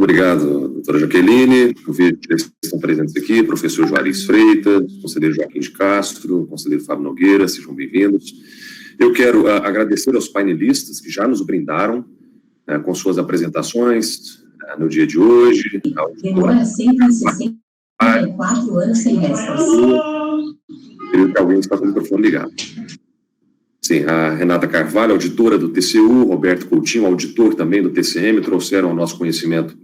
obrigado, doutora Jaqueline. Eu vi que estão presentes aqui, professor Juarez Freitas, conselheiro Joaquim de Castro, conselheiro Fábio Nogueira, sejam bem-vindos. Eu quero agradecer aos painelistas que já nos brindaram com suas apresentações no dia de hoje. Demora 164 anos sem restas. Creio que alguém está com o microfone ligado. Sim, a Renata Carvalho, auditora do TCU, Roberto Coutinho, auditor também do TCM, trouxeram ao nosso conhecimento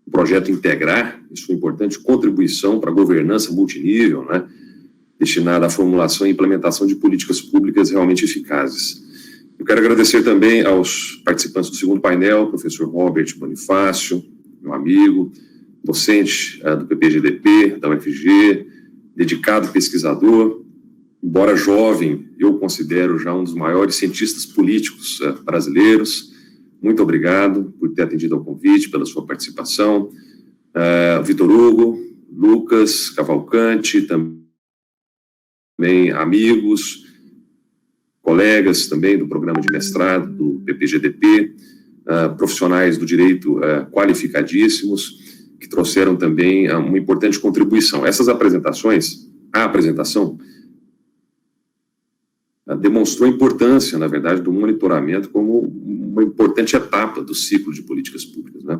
o projeto Integrar, isso foi importante, contribuição para a governança multinível, né, destinada à formulação e implementação de políticas públicas realmente eficazes. Eu quero agradecer também aos participantes do segundo painel, professor Robert Bonifácio, meu amigo, docente do PPGDP, da UFG, dedicado pesquisador, embora jovem, eu considero já um dos maiores cientistas políticos brasileiros. Muito obrigado por ter atendido ao convite, pela sua participação. Vitor Hugo, Lucas Cavalcante, também amigos, colegas também do programa de mestrado do PPGDP, profissionais do direito qualificadíssimos, que trouxeram também uma importante contribuição. Essas apresentações, a apresentação demonstrou a importância, na verdade, do monitoramento como uma importante etapa do ciclo de políticas públicas, né?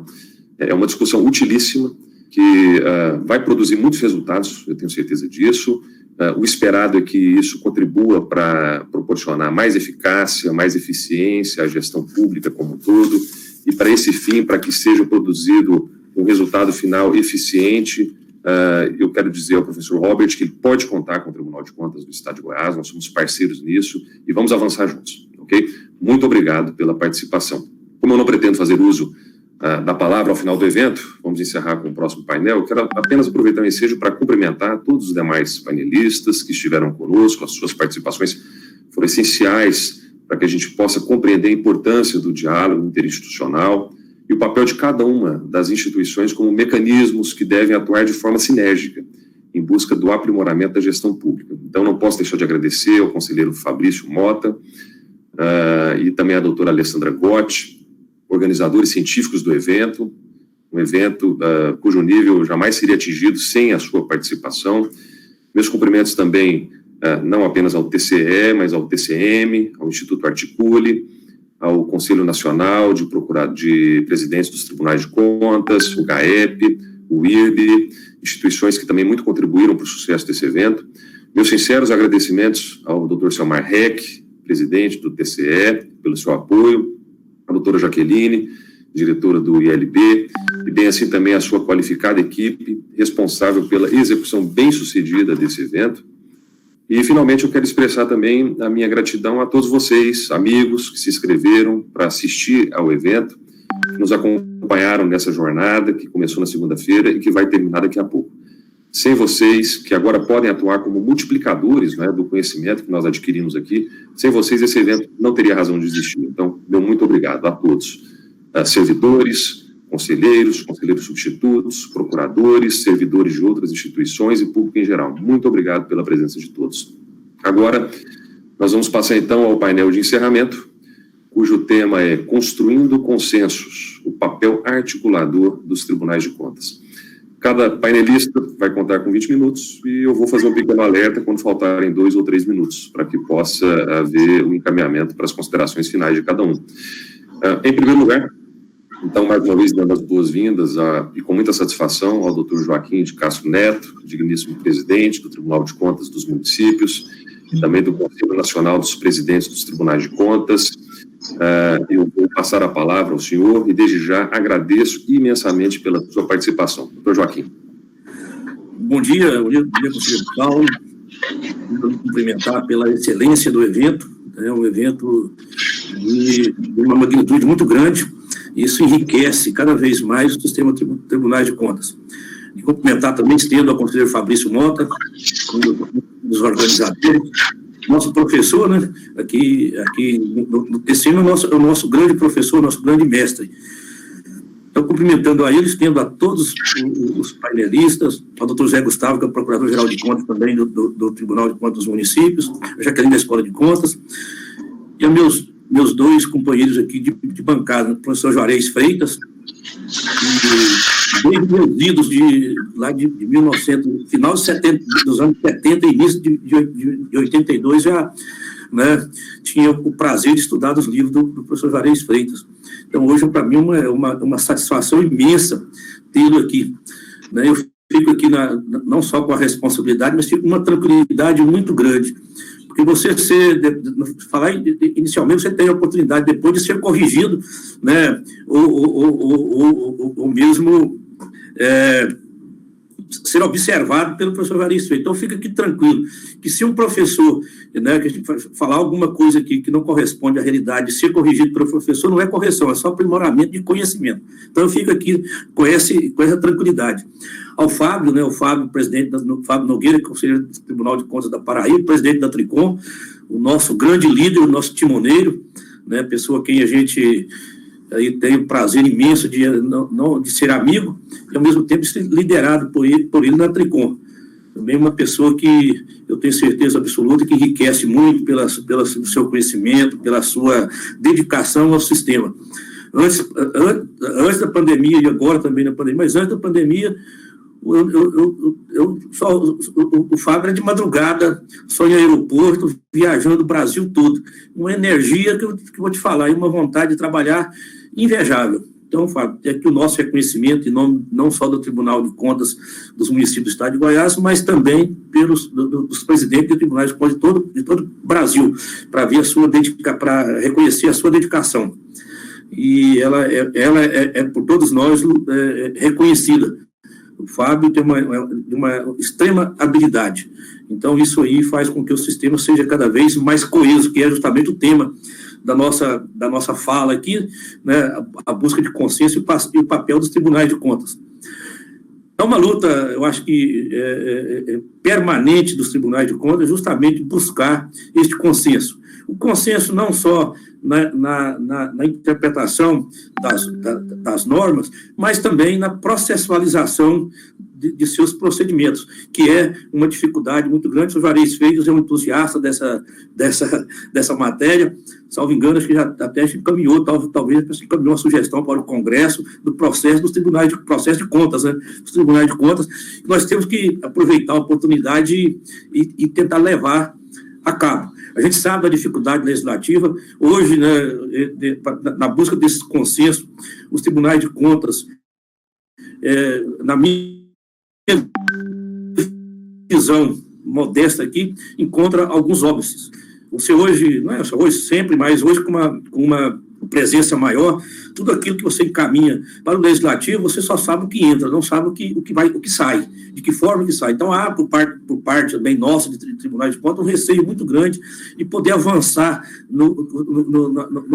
É uma discussão utilíssima que vai produzir muitos resultados, eu tenho certeza disso. O esperado é que isso contribua para proporcionar mais eficácia, mais eficiência à gestão pública como um todo, e para esse fim, para que seja produzido um resultado final eficiente. Eu quero dizer ao professor Robert que ele pode contar com o Tribunal de Contas do Estado de Goiás, nós somos parceiros nisso e vamos avançar juntos, ok? Muito obrigado pela participação. Como eu não pretendo fazer uso da palavra ao final do evento, vamos encerrar com o próximo painel. Eu quero apenas aproveitar o ensejo para cumprimentar todos os demais painelistas que estiveram conosco. As suas participações foram essenciais para que a gente possa compreender a importância do diálogo interinstitucional e o papel de cada uma das instituições como mecanismos que devem atuar de forma sinérgica em busca do aprimoramento da gestão pública. Então, não posso deixar de agradecer ao conselheiro Fabrício Mota e também à doutora Alessandra Gotti, organizadores científicos do evento, um evento cujo nível jamais seria atingido sem a sua participação. Meus cumprimentos também, não apenas ao TCE, mas ao TCM, ao Instituto Articule, ao Conselho Nacional de Presidentes dos Tribunais de Contas, o GAEP, o IRB, instituições que também muito contribuíram para o sucesso desse evento. Meus sinceros agradecimentos ao Dr. Selmar Heck, presidente do TCE, pelo seu apoio, a doutora Jaqueline, diretora do ILB, e bem assim também a sua qualificada equipe, responsável pela execução bem-sucedida desse evento. E, finalmente, eu quero expressar também a minha gratidão a todos vocês, amigos, que se inscreveram para assistir ao evento, que nos acompanharam nessa jornada, que começou na segunda-feira e que vai terminar daqui a pouco. Sem vocês, que agora podem atuar como multiplicadores, né, do conhecimento que nós adquirimos aqui, sem vocês esse evento não teria razão de existir. Então, meu muito obrigado a todos. Servidores, conselheiros substitutos, procuradores, servidores de outras instituições e público em geral. Muito obrigado pela presença de todos. Agora, nós vamos passar então ao painel de encerramento, cujo tema é Construindo Consensos, o papel articulador dos Tribunais de Contas. Cada painelista vai contar com 20 minutos e eu vou fazer um pequeno alerta quando faltarem 2 ou 3 minutos, para que possa haver um encaminhamento para as considerações finais de cada um. Em primeiro lugar, então, mais uma vez, dando as boas-vindas e com muita satisfação ao Dr. Joaquim de Castro Neto, digníssimo presidente do Tribunal de Contas dos Municípios, e também do Conselho Nacional dos Presidentes dos Tribunais de Contas. Eu vou passar a palavra ao senhor e, desde já, agradeço imensamente pela sua participação. Dr. Joaquim. Bom dia, conselheiro Paulo. Quero cumprimentar pela excelência do evento. É um evento de uma magnitude muito grande. Isso enriquece cada vez mais o sistema Tribunais de Contas. E cumprimentar também, estendo ao conselheiro Fabrício Mota, um dos organizadores, nosso professor, né, aqui no TCM, é o nosso grande professor, nosso grande mestre. Então, cumprimentando a eles, tendo a todos os painelistas, ao doutor Zé Gustavo, que é o Procurador-Geral de Contas também do Tribunal de Contas dos Municípios, a Jaqueline da Escola de Contas, e a meus 2 companheiros aqui de bancada, o professor Juarez Freitas, E desde meus idos lá de 1900, final de 70, dos anos 70 e início de 82, já, né, tinha o prazer de estudar os livros do professor Juarez Freitas. Então, hoje, para mim, é uma satisfação imensa tê-lo aqui. Né? Eu fico aqui não só com a responsabilidade, mas fico com uma tranquilidade muito grande. Porque você falar inicialmente, você tem a oportunidade depois de ser corrigido, né, ou mesmo ser observado pelo professor Juarez Freitas. Então, fica aqui tranquilo, que se um professor, né, que a gente falar alguma coisa aqui que não corresponde à realidade, ser corrigido pelo professor, não é correção, é só aprimoramento de conhecimento. Então, eu fico aqui com essa tranquilidade. Ao Fábio, né, o Fábio, Fábio Nogueira, conselheiro do Tribunal de Contas da Paraíba, presidente da Tricom, o nosso grande líder, o nosso timoneiro, né, pessoa a quem a gente aí tem o prazer imenso de ser amigo e, ao mesmo tempo, ser liderado por ele na Tricom. Também uma pessoa que eu tenho certeza absoluta que enriquece muito pelo seu conhecimento, pela sua dedicação ao sistema. Antes da pandemia, e agora também na pandemia, mas antes da pandemia, o Fábio era de madrugada, só em aeroporto, viajando o Brasil todo. Uma energia que eu vou te falar, e uma vontade de trabalhar invejável. Então, Fábio, é que o nosso reconhecimento, em nome não só do Tribunal de Contas dos municípios do Estado de Goiás, mas também dos presidentes de tribunais de contas de todo o Brasil, para reconhecer a sua dedicação. E ela é por todos nós reconhecida. O Fábio tem uma extrema habilidade. Então, isso aí faz com que o sistema seja cada vez mais coeso, que é justamente o tema da nossa fala aqui, né, a busca de consenso e o papel dos tribunais de contas. É uma luta, eu acho que permanente dos tribunais de contas, justamente buscar este consenso. O consenso não só na interpretação das normas, mas também na processualização de seus procedimentos, que é uma dificuldade muito grande. O Juarez Freitas é um entusiasta dessa matéria, salvo engano, acho que já até encaminhou, talvez encaminhou uma sugestão para o Congresso do processo dos tribunais processo de contas, né? Os tribunais de contas. Nós temos que aproveitar a oportunidade e tentar levar a cabo. A gente sabe da dificuldade legislativa. Hoje, né, na busca desse consenso, os tribunais de contas, na minha visão modesta aqui, encontra alguns óbices. Você hoje, não é só hoje, sempre, mas hoje com uma presença maior, tudo aquilo que você encaminha para o legislativo, você só sabe o que entra, não sabe o que sai, de que forma que sai. Então, há, por parte também nossa, de tribunais de contas, um receio muito grande de poder avançar no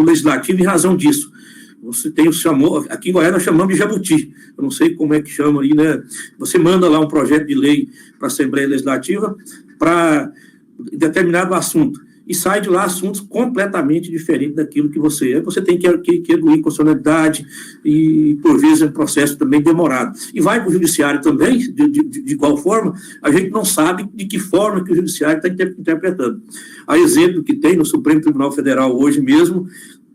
legislativo em razão disso. Você chamou, aqui em Goiás nós chamamos de jabuti, eu não sei como é que chama aí, né? Você manda lá um projeto de lei para a Assembleia Legislativa para determinado assunto, e sai de lá assuntos completamente diferentes daquilo que você é. Você tem que arguir constitucionalidade e, por vezes, é um processo também demorado. E vai para o judiciário também, de igual forma, a gente não sabe de que forma que o judiciário está interpretando. A exemplo que tem no Supremo Tribunal Federal hoje mesmo,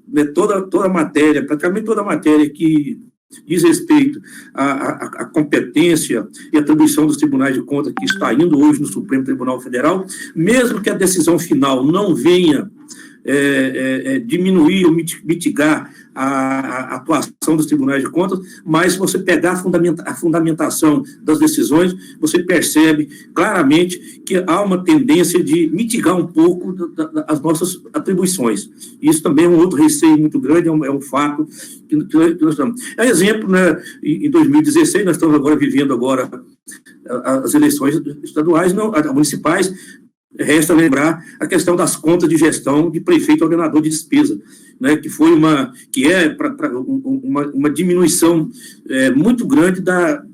né, toda a matéria, praticamente toda a matéria que diz respeito à competência e atribuição dos tribunais de contas que está indo hoje no Supremo Tribunal Federal, mesmo que a decisão final não venha diminuir ou mitigar a atuação dos tribunais de contas, mas se você pegar a fundamentação das decisões, você percebe claramente que há uma tendência de mitigar um pouco as nossas atribuições. Isso também é um outro receio muito grande, é um fato que nós estamos. É exemplo, né, em 2016, nós estamos agora vivendo as eleições estaduais, municipais. Resta lembrar a questão das contas de gestão de prefeito e ordenador de despesa, né, que é uma diminuição muito grande da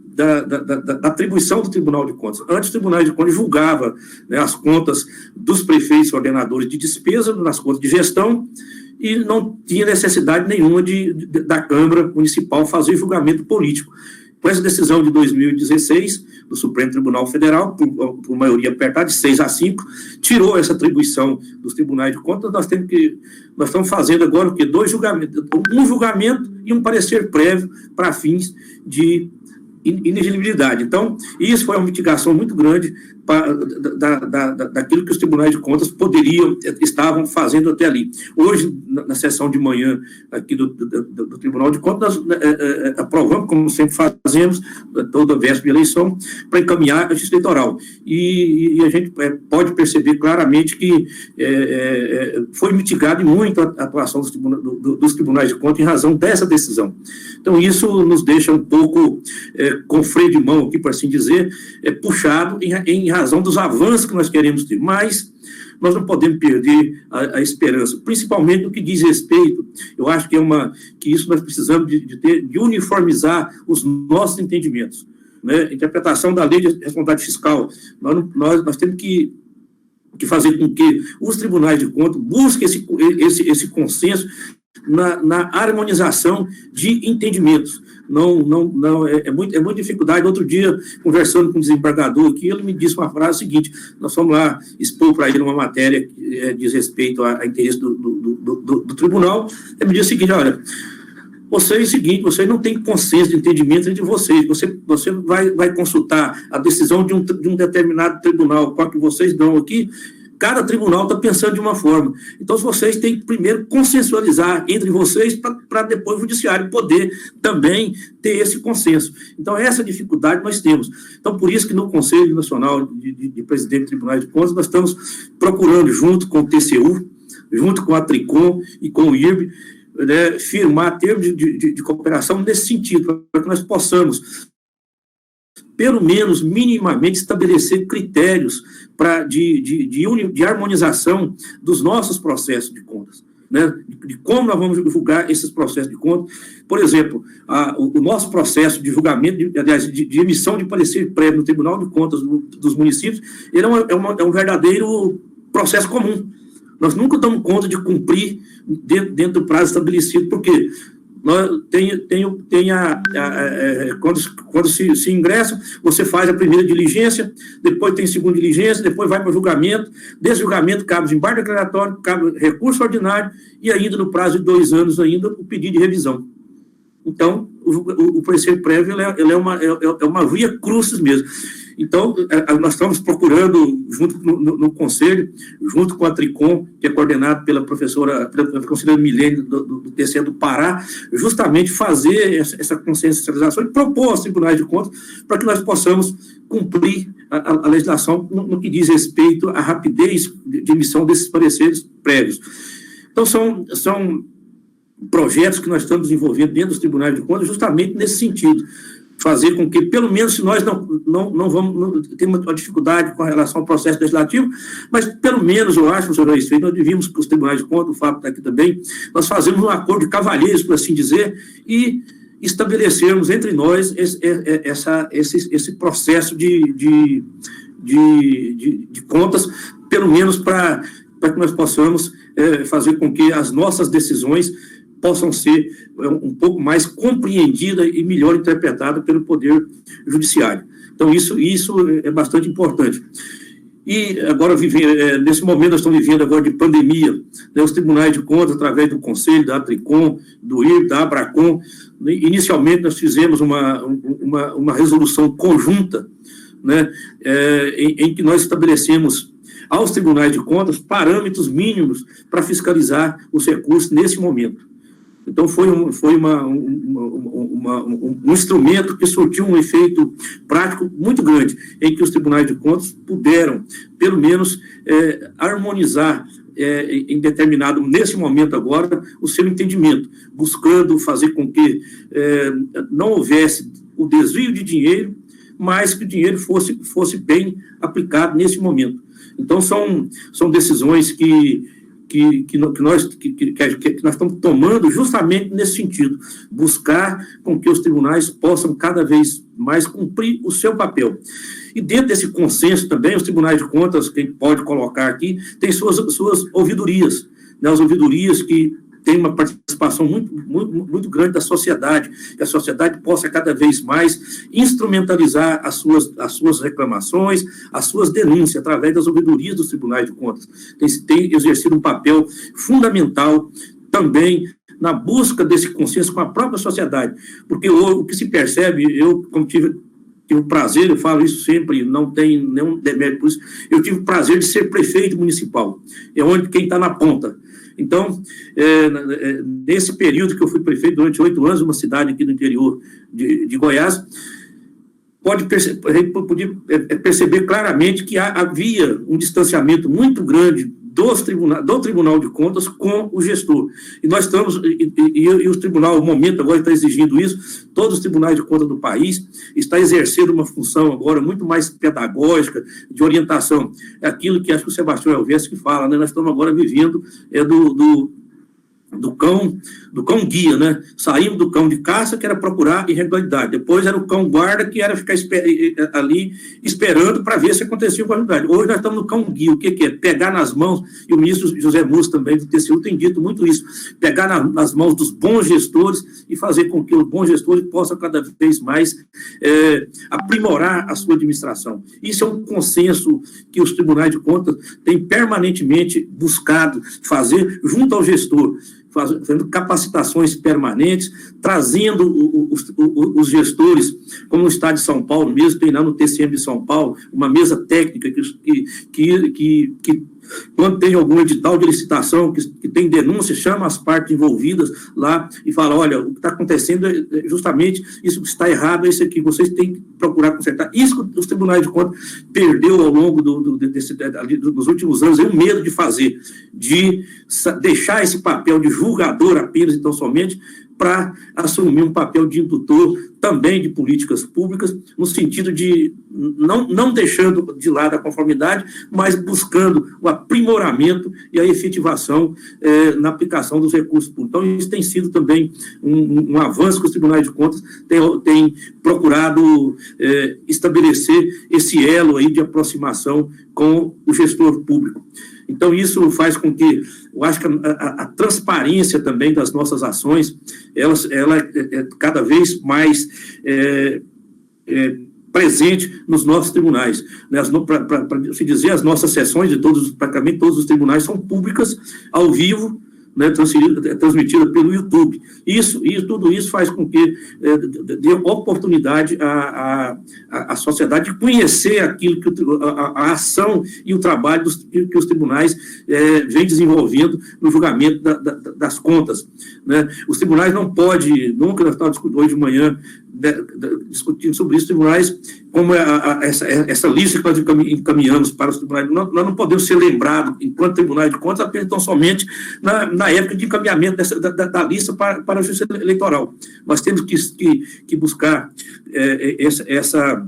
atribuição do Tribunal de Contas. Antes, o Tribunal de Contas julgava, né, as contas dos prefeitos e ordenadores de despesa nas contas de gestão e não tinha necessidade nenhuma da Câmara Municipal fazer julgamento político. Com essa decisão de 2016, do Supremo Tribunal Federal, por maioria apertada, de 6-5, tirou essa atribuição dos tribunais de contas. Nós estamos fazendo agora o quê? 2 julgamentos, um julgamento e um parecer prévio para fins de inelegibilidade. Então, isso foi uma mitigação muito grande daquilo que os tribunais de contas estavam fazendo até ali. Hoje, na sessão de manhã aqui do Tribunal de Contas, nós aprovamos, como sempre fazemos, toda véspera de eleição, para encaminhar a justiça eleitoral. E a gente pode perceber claramente que foi mitigada muito a atuação dos tribunais de contas em razão dessa decisão. Então, isso nos deixa um pouco com freio de mão, aqui, por assim dizer, puxado em razão dos avanços que nós queremos ter. Mas nós não podemos perder a esperança, principalmente no que diz respeito. Eu acho que isso nós precisamos de uniformizar os nossos entendimentos. Né? A interpretação da lei de responsabilidade fiscal, nós temos que fazer com que os tribunais de contas busquem esse consenso na harmonização de entendimentos. É muita dificuldade. Outro dia, conversando com um desembargador aqui, ele me disse uma frase seguinte: nós fomos lá expor para ele uma matéria que diz respeito a interesse do tribunal. Ele me disse o seguinte: olha, vocês não têm consenso de entendimento entre vocês. Você vai consultar a decisão de um determinado tribunal, qual que vocês dão aqui. Cada tribunal está pensando de uma forma. Então, vocês têm que primeiro consensualizar entre vocês para depois o judiciário poder também ter esse consenso. Então, essa dificuldade nós temos. Então, por isso que no Conselho Nacional de Presidente de Tribunais de Contas, nós estamos procurando, junto com o TCU, junto com a Tricom e com o IRB, né, firmar termos de cooperação nesse sentido, para que nós possamos, pelo menos minimamente, estabelecer critérios de harmonização dos nossos processos de contas, né? De como nós vamos divulgar esses processos de contas. Por exemplo, o nosso processo de julgamento, de emissão de parecer prévio no Tribunal de Contas dos municípios, ele é um verdadeiro processo comum. Nós nunca damos conta de cumprir dentro do prazo estabelecido, porque quando se ingressa, você faz a primeira diligência, depois tem a segunda diligência, depois vai para o julgamento. Desse julgamento cabe desembarque declaratório, cabe recurso ordinário e ainda no prazo de 2 anos ainda o pedido de revisão. Então, o parecer prévio ele é uma via crucis mesmo. Então, nós estamos procurando, junto no Conselho, junto com a Tricom, que é coordenado pela conselheira Milene, do TCE do Pará, justamente fazer essa consciencialização e propor aos tribunais de contas para que nós possamos cumprir a legislação no que diz respeito à rapidez de emissão desses pareceres prévios. Então, são projetos que nós estamos desenvolvendo dentro dos tribunais de contas justamente nesse sentido. Fazer com que, pelo menos, se nós não temos uma dificuldade com relação ao processo legislativo, mas, pelo menos, eu acho, senhor Reis, nós devíamos, com os tribunais de contas, o Fábio está aqui também, nós fazemos um acordo de cavalheiros, por assim dizer, e estabelecermos entre nós esse processo de contas, pelo menos para que nós possamos fazer com que as nossas decisões possam ser um pouco mais compreendidas e melhor interpretadas pelo Poder Judiciário. Então, isso é bastante importante. E agora, nesse momento, nós estamos vivendo agora de pandemia, né, os tribunais de contas, através do Conselho, da Tricom, do IRB, da Abracom, inicialmente nós fizemos uma resolução conjunta, né, em que nós estabelecemos aos tribunais de contas parâmetros mínimos para fiscalizar os recursos nesse momento. Então, foi um instrumento que surtiu um efeito prático muito grande, em que os tribunais de contas puderam, pelo menos, harmonizar nesse momento agora, o seu entendimento, buscando fazer com que não houvesse o desvio de dinheiro, mas que o dinheiro fosse bem aplicado nesse momento. Então, são decisões que nós estamos tomando justamente nesse sentido, buscar com que os tribunais possam cada vez mais cumprir o seu papel. E dentro desse consenso também, os tribunais de contas, quem pode colocar aqui, tem suas ouvidorias, né, as ouvidorias que tem uma participação muito grande da sociedade, que a sociedade possa cada vez mais instrumentalizar as suas reclamações, as suas denúncias, através das ouvidorias dos tribunais de contas. Tem exercido um papel fundamental também na busca desse consenso com a própria sociedade, porque o que se percebe, eu, como tive o prazer, eu falo isso sempre, não tem nenhum demérito por isso, eu tive o prazer de ser prefeito municipal, é onde quem está na ponta. Então, nesse período que eu fui prefeito, durante 8 anos, uma cidade aqui do interior de Goiás, pode perceber claramente que havia um distanciamento muito grande do Tribunal de Contas com o gestor. E nós estamos, e o Tribunal, o momento agora está exigindo isso, todos os tribunais de contas do país está exercendo uma função agora muito mais pedagógica, de orientação. É aquilo que acho que o Sebastião Elvésio que fala, né? Nós estamos agora vivendo do cão guia, né? Saímos do cão de caça, que era procurar irregularidade. Depois era o cão guarda, que era ficar ali esperando para ver se acontecia com a realidade. Hoje nós estamos no cão guia. O que é? Pegar nas mãos, e o ministro José Múcio também do TCU tem dito muito isso, pegar nas mãos dos bons gestores e fazer com que os bons gestores possam cada vez mais aprimorar a sua administração. Isso é um consenso que os tribunais de contas têm permanentemente buscado fazer junto ao gestor, fazendo capacitações permanentes, trazendo os gestores, como no estado de São Paulo mesmo, tem lá no TCM de São Paulo, uma mesa técnica que quando tem algum edital de licitação que tem denúncia, chama as partes envolvidas lá e fala, olha, o que está acontecendo é justamente isso que está errado, é isso aqui, vocês têm que procurar consertar. Isso que os tribunais de contas perdeu ao longo dos últimos anos, é o medo de fazer, de deixar esse papel de julgador apenas e tão somente, para assumir um papel de indutor também de políticas públicas, no sentido de não deixando de lado a conformidade, mas buscando o aprimoramento e a efetivação na aplicação dos recursos públicos. Então, isso tem sido também um avanço que os tribunais de contas têm procurado estabelecer esse elo aí de aproximação com o gestor público. Então, isso faz com que, eu acho que a transparência também das nossas ações, ela é cada vez mais presente nos nossos tribunais. Né? Para se dizer, as nossas sessões praticamente todos os tribunais são públicas, ao vivo, né, transmitida pelo YouTube. Tudo isso faz com que dê oportunidade à sociedade de conhecer aquilo que a ação e o trabalho que os tribunais vêm desenvolvendo no julgamento das contas. Né? Os tribunais não podem, nunca nós estávamos discutindo hoje de manhã, discutindo sobre isso, tribunais, como essa lista que nós encaminhamos para os tribunais, nós não podemos ser lembrados, enquanto tribunais de contas, apenas tão somente na época de encaminhamento da lista para a justiça eleitoral. Nós temos que buscar essa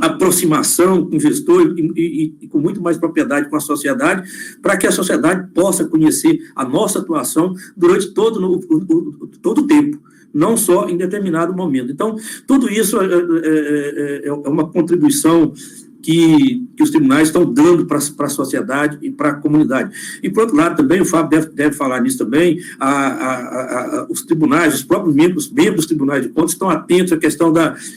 aproximação com o gestor e com muito mais propriedade com a sociedade, para que a sociedade possa conhecer a nossa atuação durante todo o tempo, não só em determinado momento. Então, tudo isso é uma contribuição que os tribunais estão dando para a sociedade e para a comunidade. E, por outro lado, também, o Fábio deve falar nisso também, os tribunais, os próprios membros dos tribunais de contas estão atentos à questão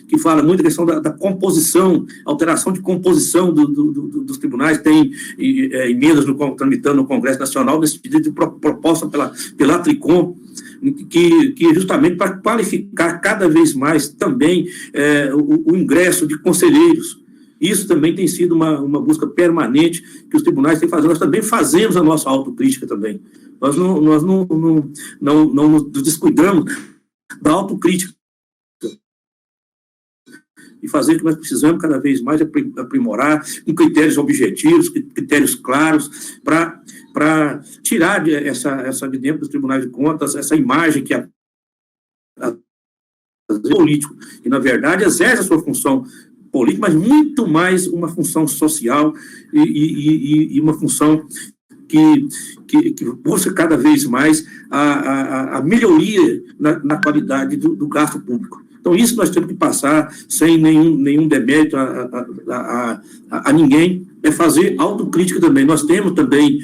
que fala muito a questão da composição, alteração de composição dos tribunais, tem emendas tramitando no Congresso Nacional, nesse pedido de proposta pela Tricom, que justamente para qualificar cada vez mais também o ingresso de conselheiros. Isso também tem sido uma busca permanente que os tribunais têm fazendo. Nós também fazemos a nossa autocrítica também. Nós não nos descuidamos da autocrítica e fazer o que nós precisamos cada vez mais aprimorar, com critérios objetivos, critérios claros, para tirar essa de dentro dos tribunais de contas, essa imagem que político, que na verdade exerce a sua função política, mas muito mais uma função social e uma função que busca cada vez mais a melhoria na qualidade do gasto público. Então, isso nós temos que passar sem nenhum demérito a ninguém, é fazer autocrítica também. Nós temos também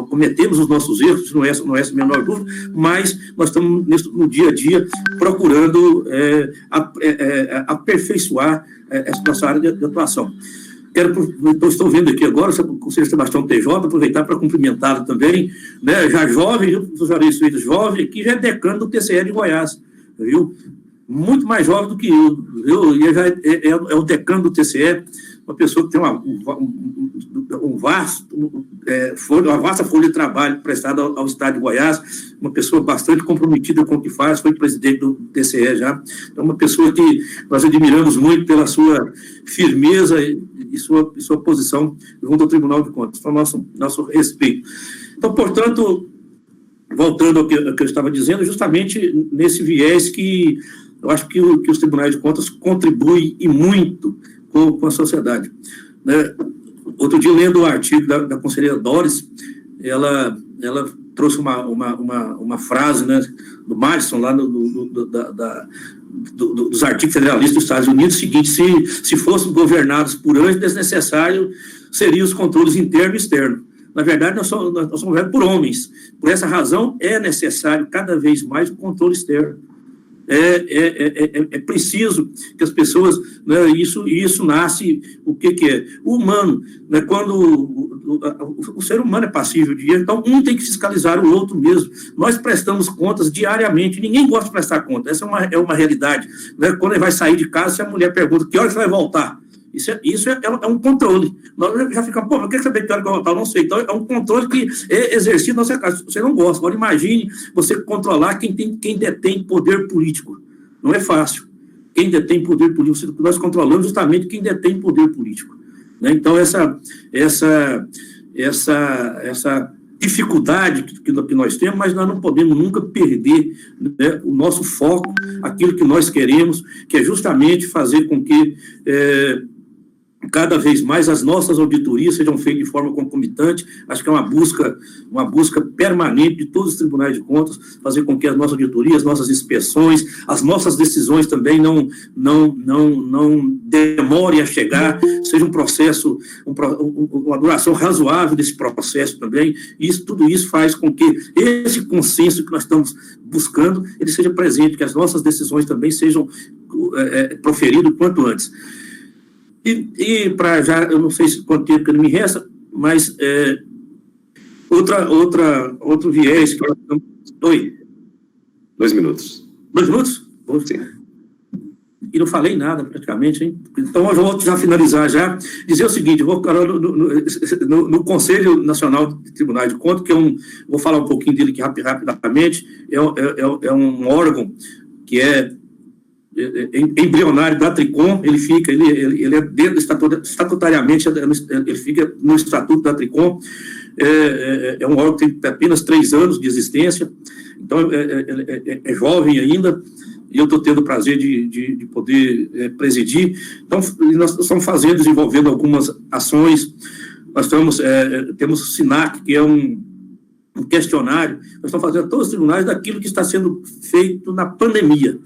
cometemos os nossos erros, não é essa a menor dúvida, mas nós estamos no dia a dia procurando aperfeiçoar essa nossa área de atuação. Estou vendo aqui agora o conselheiro Sebastião TJ, aproveitar para cumprimentá-lo também, né, já jovem, jovem, aqui já é decano do TCE de Goiás, viu? Muito mais jovem do que eu, viu? E já é o decano do TCE, uma pessoa que tem uma vasta folha de trabalho prestada ao Estado de Goiás, uma pessoa bastante comprometida com o que faz, foi presidente do TCE já, é uma pessoa que nós admiramos muito pela sua firmeza e sua posição junto ao Tribunal de Contas, então nosso respeito. Então, portanto, voltando ao que eu estava dizendo, justamente nesse viés que eu acho que os tribunais de contas contribuem e muito com a sociedade. Né? Outro dia, lendo o artigo da conselheira Doris, ela trouxe uma frase, né, do Madison, lá dos artigos federalistas dos Estados Unidos, o seguinte: se fossem governados por anjos, desnecessário seriam os controles interno e externo. Na verdade, nós somos governados por homens. Por essa razão, é necessário cada vez mais o controle externo. É preciso que as pessoas, né, isso nasce, o que é? O humano, né, quando o ser humano é passível de erro, então um tem que fiscalizar o outro mesmo. Nós prestamos contas diariamente, ninguém gosta de prestar conta, essa é uma realidade. Né? Quando ele vai sair de casa, se a mulher pergunta que hora você vai voltar, isso é um controle. Nós já ficamos, mas quer saber que hora que eu vou voltar? Eu não sei. Então, é um controle que é exercido na sua casa. Você não gosta. Agora, imagine você controlar quem detém poder político. Não é fácil. Quem detém poder político, nós controlamos justamente quem detém poder político. Né? Então, essa dificuldade que nós temos, mas nós não podemos nunca perder, né, o nosso foco, aquilo que nós queremos, que é justamente fazer com que cada vez mais as nossas auditorias sejam feitas de forma concomitante. Acho que é uma busca permanente de todos os tribunais de contas, fazer com que as nossas auditorias, as nossas inspeções, as nossas decisões também não demorem a chegar, seja um processo, uma duração razoável desse processo também, e tudo isso faz com que esse consenso que nós estamos buscando, ele seja presente, que as nossas decisões também sejam proferidas o quanto antes. E para já, eu não sei quanto tempo que não me resta, mas outro viés que nós estamos... Oi? 2 minutos. 2 minutos? Sim. E não falei nada, praticamente, hein? Então, eu vou já finalizar já, dizer o seguinte: eu vou no Conselho Nacional de Tribunais de Contas, que vou falar um pouquinho dele aqui rapidamente, é um órgão que é embrionário da Tricom, ele é dentro estatutariamente, ele fica no estatuto da Tricom, é um órgão que tem apenas 3 anos de existência, então é jovem ainda, e eu estou tendo o prazer de poder presidir. Então, nós estamos desenvolvendo algumas ações, nós temos o SINAC, que é um questionário, nós estamos fazendo a todos os tribunais daquilo que está sendo feito na pandemia.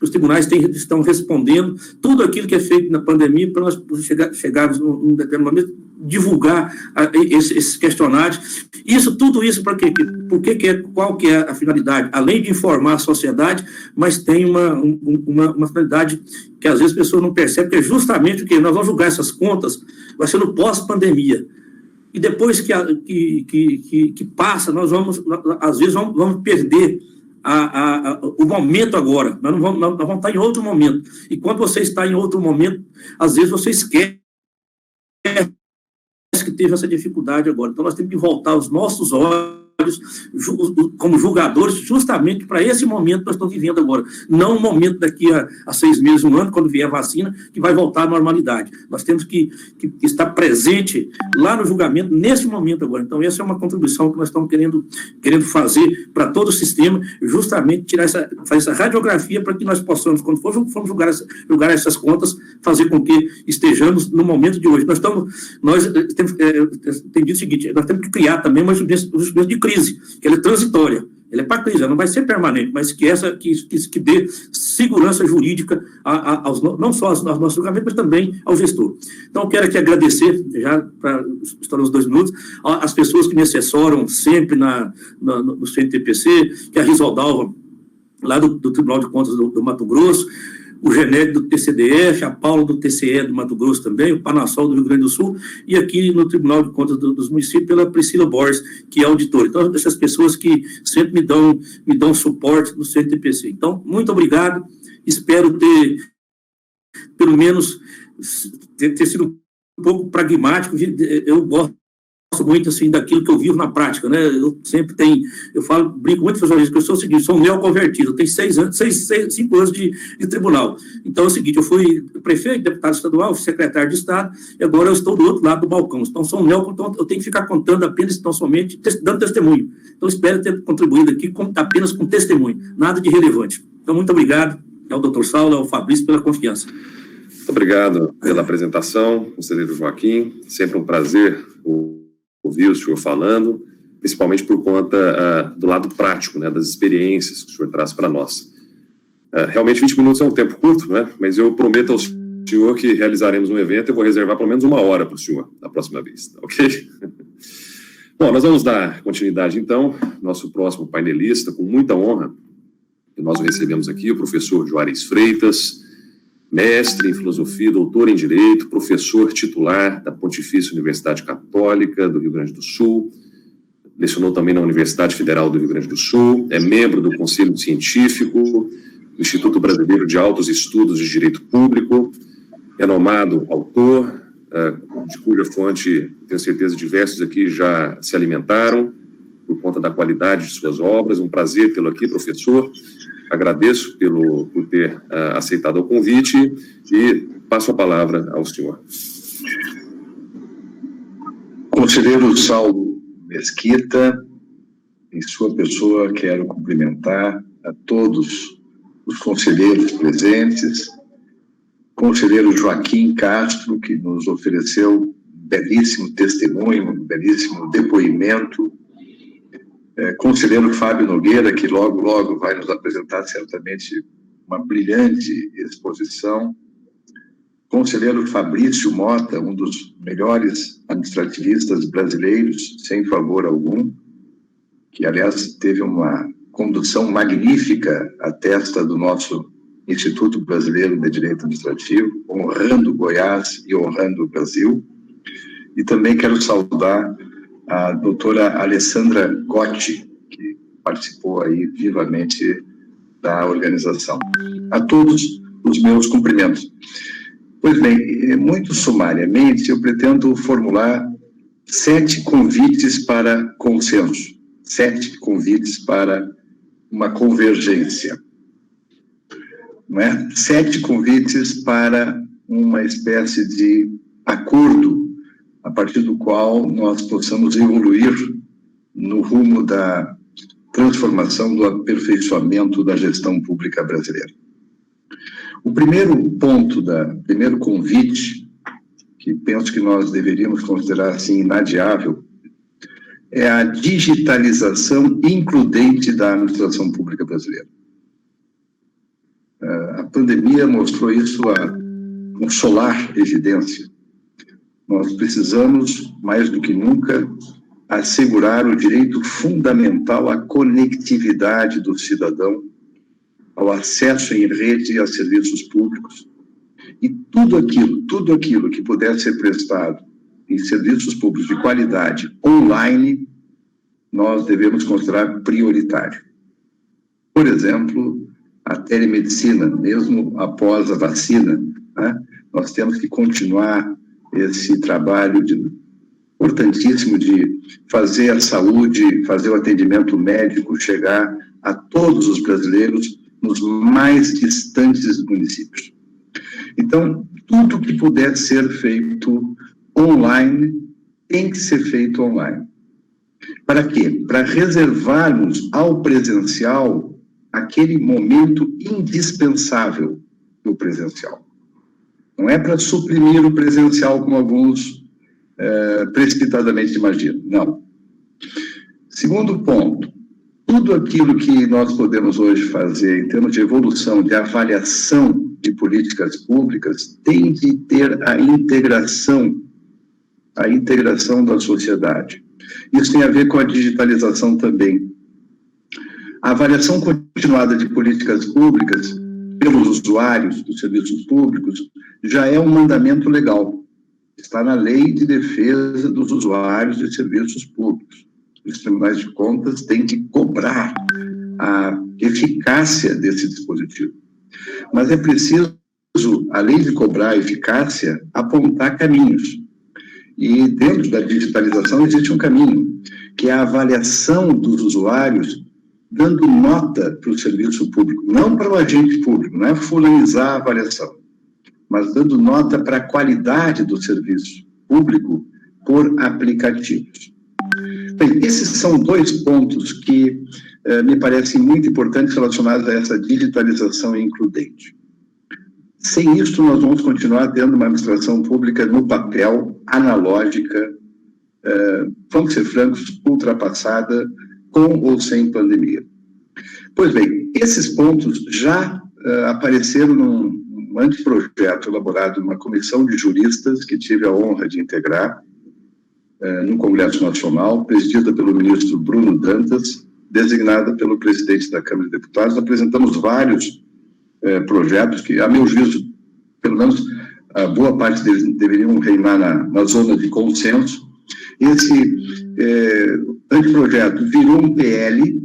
Os tribunais estão respondendo tudo aquilo que é feito na pandemia para nós chegarmos num determinado momento, divulgar esses questionários. Tudo isso para quê? Qual que é a finalidade? Além de informar a sociedade, mas tem uma finalidade que às vezes as pessoas não percebem, que é justamente o que nós vamos julgar essas contas, vai ser no pós-pandemia. E depois que passa, nós às vezes vamos perder o momento agora. Nós vamos estar em outro momento. E quando você está em outro momento, às vezes você esquece que teve essa dificuldade agora. Então, nós temos que voltar os nossos olhos como julgadores justamente para esse momento que nós estamos vivendo agora. Não o momento daqui a 6 meses, 1 ano, quando vier a vacina, que vai voltar à normalidade. Nós temos que estar presente lá no julgamento, nesse momento agora. Então, essa é uma contribuição que nós estamos querendo fazer para todo o sistema, justamente fazer essa radiografia para que nós possamos, quando formos julgar essas contas, fazer com que estejamos no momento de hoje. Tem dito o seguinte: nós temos que criar também uma jurisprudência de crise, que ela é transitória. Ela é patrícia, não vai ser permanente, mas que dê segurança jurídica não só aos nossos julgamentos, mas também ao gestor. Então, eu quero aqui agradecer, já para estourar os 2 minutos, as pessoas que me assessoram sempre no CNTPC, que é a Risaldalva, lá do Tribunal de Contas do Mato Grosso, o Genésio do TCDF, a Paula do TCE do Mato Grosso também, o Panassol do Rio Grande do Sul, e aqui no Tribunal de Contas dos Municípios, pela Priscila Borges, que é auditora. Então, essas pessoas que sempre me dão suporte no CNTPC. Então, muito obrigado, espero ter, pelo menos, ter sido um pouco pragmático. Eu gosto muito, assim, daquilo que eu vivo na prática, né? Eu sempre brinco muito com os jornalistas, porque eu sou o seguinte, sou um neoconvertido, eu tenho 5 anos de tribunal. Então é o seguinte, eu fui prefeito, deputado estadual, secretário de Estado, e agora eu estou do outro lado do balcão. Então sou um então eu tenho que ficar contando apenas, tão somente, dando testemunho. Então espero ter contribuído aqui apenas com testemunho, nada de relevante. Então muito obrigado ao doutor Saulo, ao Fabrício, pela confiança. Muito obrigado pela apresentação, conselheiro Joaquim, sempre um prazer ouvir o senhor falando, principalmente por conta do lado prático, né, das experiências que o senhor traz para nós. Realmente 20 minutos é um tempo curto, né, mas eu prometo ao senhor que realizaremos um evento e eu vou reservar pelo menos 1 hora para o senhor da próxima vez, tá, ok? Bom, nós vamos dar continuidade então, nosso próximo painelista, com muita honra, que nós recebemos aqui, o professor Juarez Freitas, mestre em filosofia, doutor em direito, professor titular da Pontifícia Universidade Católica do Rio Grande do Sul, lecionou também na Universidade Federal do Rio Grande do Sul, é membro do Conselho Científico do Instituto Brasileiro de Altos Estudos de Direito Público, renomado autor, de cuja fonte, tenho certeza, diversos aqui já se alimentaram por conta da qualidade de suas obras. Um prazer tê-lo aqui, professor. Agradeço por ter aceitado o convite e passo a palavra ao senhor. Conselheiro Saulo Mesquita, em sua pessoa, quero cumprimentar a todos os conselheiros presentes, conselheiro Joaquim Castro, que nos ofereceu um belíssimo testemunho, um belíssimo depoimento, conselheiro Fábio Nogueira, que logo vai nos apresentar certamente uma brilhante exposição, conselheiro Fabrício Mota, um dos melhores administrativistas brasileiros, sem favor algum, que, aliás, teve uma condução magnífica à testa do nosso Instituto Brasileiro de Direito Administrativo, honrando Goiás e honrando o Brasil. E também quero saudar a doutora Alessandra Gotti, que participou aí vivamente da organização. A todos os meus cumprimentos. Pois bem, muito sumariamente, eu pretendo formular 7 convites para consenso, 7 convites para uma convergência, não é? 7 convites para uma espécie de acordo a partir do qual nós possamos evoluir no rumo da transformação, do aperfeiçoamento da gestão pública brasileira. O primeiro ponto, primeiro convite, que penso que nós deveríamos considerar assim inadiável, é a digitalização includente da administração pública brasileira. A pandemia mostrou isso com solar evidência. Nós precisamos, mais do que nunca, assegurar o direito fundamental à conectividade do cidadão, ao acesso em rede a serviços públicos. E tudo aquilo que puder ser prestado em serviços públicos de qualidade online, nós devemos considerar prioritário. Por exemplo, a telemedicina, mesmo após a vacina, né, nós temos que continuar esse trabalho importantíssimo de fazer a saúde, fazer o atendimento médico chegar a todos os brasileiros nos mais distantes municípios. Então, tudo que puder ser feito online, tem que ser feito online. Para quê? Para reservarmos ao presencial aquele momento indispensável do presencial. Não é para suprimir o presencial, como alguns precipitadamente imaginam. Não. Segundo ponto, tudo aquilo que nós podemos hoje fazer em termos de evolução, de avaliação de políticas públicas, tem de ter a integração da sociedade. Isso tem a ver com a digitalização também. A avaliação continuada de políticas públicas pelos usuários dos serviços públicos já é um mandamento legal. Está na Lei de Defesa dos Usuários de Serviços Públicos. Os tribunais de contas têm que cobrar a eficácia desse dispositivo. Mas é preciso, além de cobrar a eficácia, apontar caminhos. E dentro da digitalização existe um caminho, que é a avaliação dos usuários dando nota para o serviço público, não para o agente público, não é fulanizar a avaliação, mas dando nota para a qualidade do serviço público por aplicativos. Bem, esses são dois pontos que me parecem muito importantes relacionados a essa digitalização includente. Sem isso, nós vamos continuar tendo uma administração pública no papel, analógica, vamos ser francos, ultrapassada, com ou sem pandemia. Pois bem, esses pontos já apareceram num anteprojeto elaborado numa comissão de juristas que tive a honra de integrar no Congresso Nacional, presidida pelo ministro Bruno Dantas, designada pelo presidente da Câmara de Deputados. Apresentamos vários projetos que, a meu juízo, pelo menos a boa parte deles deveriam reinar na zona de consenso. Esse anteprojeto virou um PL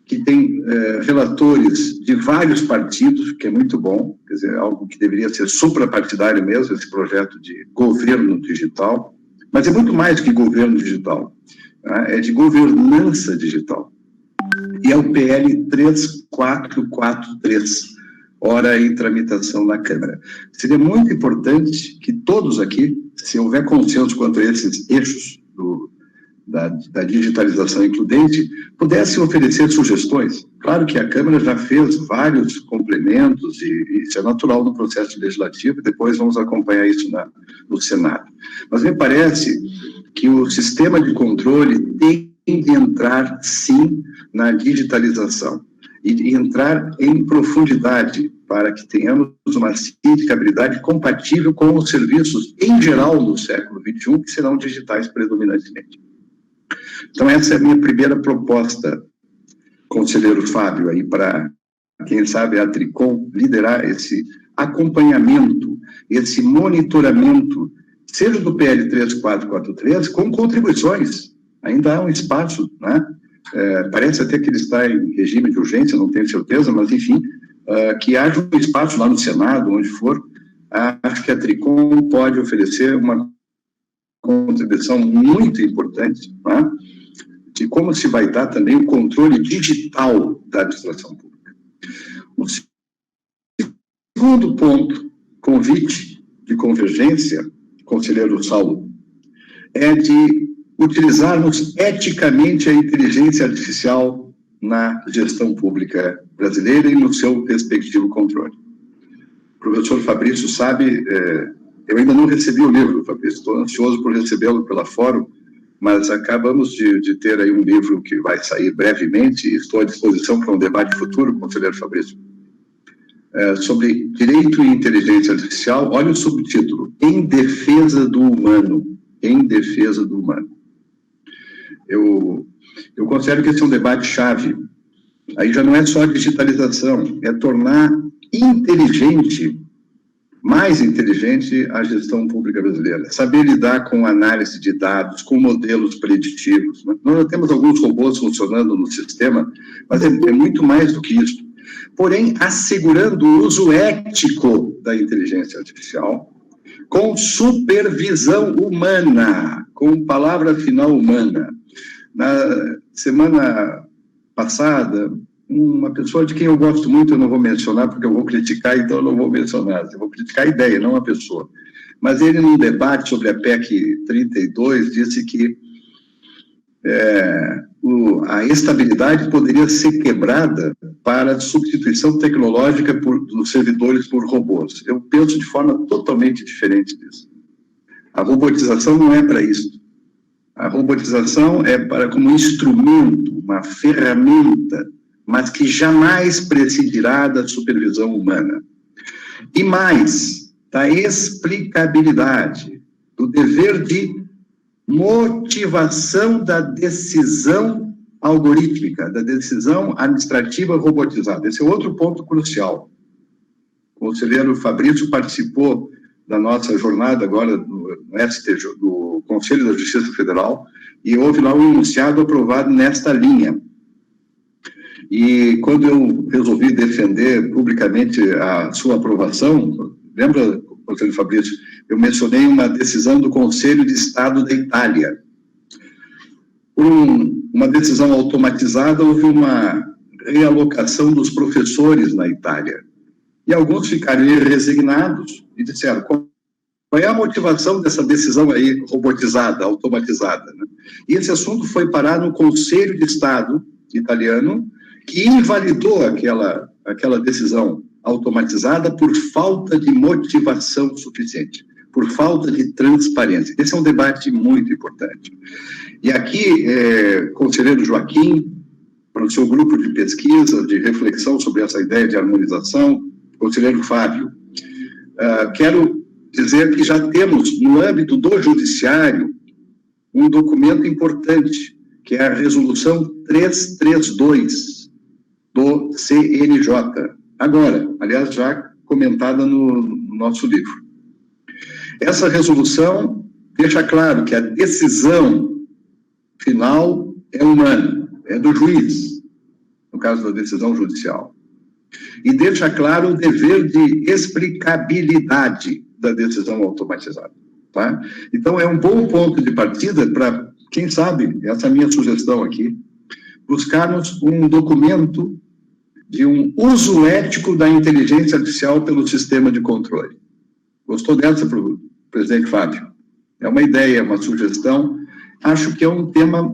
que tem relatores de vários partidos, que é muito bom, quer dizer, algo que deveria ser suprapartidário mesmo, esse projeto de governo digital, mas é muito mais que governo digital, tá? É de governança digital. E é o PL 3443, ora em tramitação na Câmara. Seria muito importante que todos aqui, se houver consenso quanto a esses eixos da digitalização includente, pudessem oferecer sugestões. Claro que a Câmara já fez vários complementos, e isso é natural no processo legislativo, depois vamos acompanhar isso no Senado. Mas me parece que o sistema de controle tem de entrar, sim, na digitalização, e entrar em profundidade, para que tenhamos uma sindicabilidade compatível com os serviços, em geral, no século XXI, que serão digitais predominantemente. Então, essa é a minha primeira proposta, conselheiro Fábio, aí para, quem sabe, a Tricom liderar esse acompanhamento, esse monitoramento, seja do PL 3443, com contribuições. Ainda há um espaço, né? Parece até que ele está em regime de urgência, não tenho certeza, mas, enfim, que haja um espaço lá no Senado, onde for. Acho que a Tricom pode oferecer uma contribuição muito importante, né, de como se vai dar também o controle digital da administração pública. O segundo ponto, convite de convergência, conselheiro Saulo, é de utilizarmos eticamente a inteligência artificial na gestão pública brasileira e no seu respectivo controle. O professor Fabrício sabe, eu ainda não recebi o livro, Fabrício, estou ansioso por recebê-lo pela Fórum, mas acabamos de ter aí um livro que vai sair brevemente, e estou à disposição para um debate futuro, conselheiro Fabrício, sobre direito e inteligência artificial. Olha o subtítulo: Em Defesa do Humano. Em Defesa do Humano. Eu considero que esse é um debate-chave. Aí já não é só a digitalização, é tornar inteligente, mais inteligente, a gestão pública brasileira. Saber lidar com análise de dados, com modelos preditivos. Nós já temos alguns robôs funcionando no sistema, mas é muito mais do que isso. Porém, assegurando o uso ético da inteligência artificial, com supervisão humana, com palavra final humana. Na semana passada, uma pessoa de quem eu gosto muito, eu não vou mencionar porque eu vou criticar, então eu não vou mencionar. Eu vou criticar a ideia, não a pessoa. Mas ele, num debate sobre a PEC 32, disse que a estabilidade poderia ser quebrada para a substituição tecnológica dos servidores por robôs. Eu penso de forma totalmente diferente disso. A robotização não é para isso. A robotização é como instrumento, uma ferramenta, mas que jamais presidirá da supervisão humana. E mais, da explicabilidade, do dever de motivação da decisão algorítmica, da decisão administrativa robotizada. Esse é outro ponto crucial. O conselheiro Fabrício participou da nossa jornada agora no STJ, do Conselho da Justiça Federal, e houve lá um enunciado aprovado nesta linha. E quando eu resolvi defender publicamente a sua aprovação, lembra, conselheiro Fabrício, eu mencionei uma decisão do Conselho de Estado da Itália. Por uma decisão automatizada, houve uma realocação dos professores na Itália. E alguns ficaram resignados e disseram, qual é a motivação dessa decisão aí robotizada, automatizada? Né? E esse assunto foi parar no Conselho de Estado italiano, que invalidou aquela decisão automatizada por falta de motivação suficiente, por falta de transparência. Esse é um debate muito importante. E aqui, conselheiro Joaquim, para o seu grupo de pesquisa, de reflexão sobre essa ideia de harmonização, conselheiro Fábio, quero dizer que já temos, no âmbito do judiciário, um documento importante, que é a Resolução 332 do CNJ. Agora, aliás, já comentada no nosso livro. Essa resolução deixa claro que a decisão final é humana, é do juiz, no caso da decisão judicial. E deixa claro o dever de explicabilidade da decisão automatizada. Tá? Então, é um bom ponto de partida para, quem sabe, essa minha sugestão aqui, buscarmos um documento de um uso ético da inteligência artificial pelo sistema de controle. Gostou dessa, presidente Fábio? É uma ideia, uma sugestão. Acho que é um tema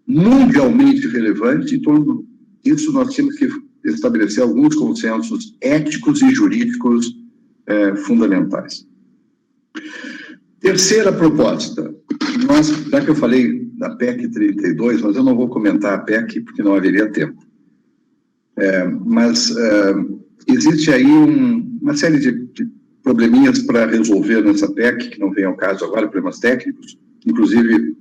mundialmente relevante, em torno disso nós temos que estabelecer alguns consensos éticos e jurídicos fundamentais. Terceira proposta, já que eu falei da PEC 32, mas eu não vou comentar a PEC porque não haveria tempo. Mas existe aí uma série de probleminhas para resolver nessa PEC, que não vem ao caso agora, problemas técnicos, inclusive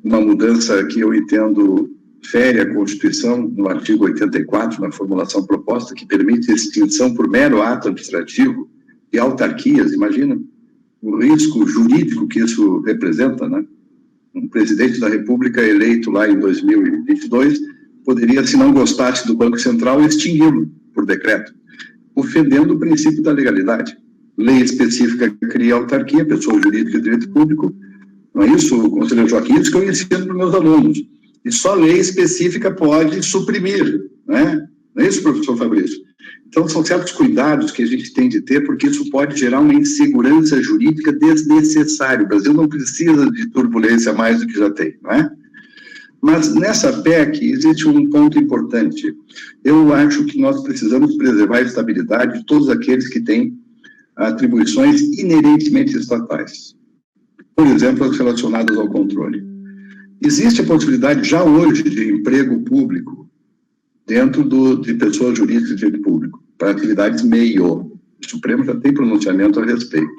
uma mudança que eu entendo fere a Constituição, no artigo 84, na formulação proposta, que permite extinção por mero ato administrativo de autarquias. Imagina o risco jurídico que isso representa, né? Um presidente da República eleito lá em 2022 poderia, se não gostasse do Banco Central, extingui-lo por decreto, ofendendo o princípio da legalidade. Lei específica cria autarquia, pessoa jurídica de direito público. Não é isso, conselheiro Joaquim? Isso que eu ensino para os meus alunos. E só lei específica pode suprimir, né? Não é isso, professor Fabrício? Então, são certos cuidados que a gente tem de ter, porque isso pode gerar uma insegurança jurídica desnecessária. O Brasil não precisa de turbulência mais do que já tem, não é? Mas nessa PEC existe um ponto importante. Eu acho que nós precisamos preservar a estabilidade de todos aqueles que têm atribuições inerentemente estatais. Por exemplo, as relacionadas ao controle. Existe a possibilidade já hoje de emprego público dentro de pessoas jurídicas de direito público, para atividades meio. O Supremo já tem pronunciamento a respeito,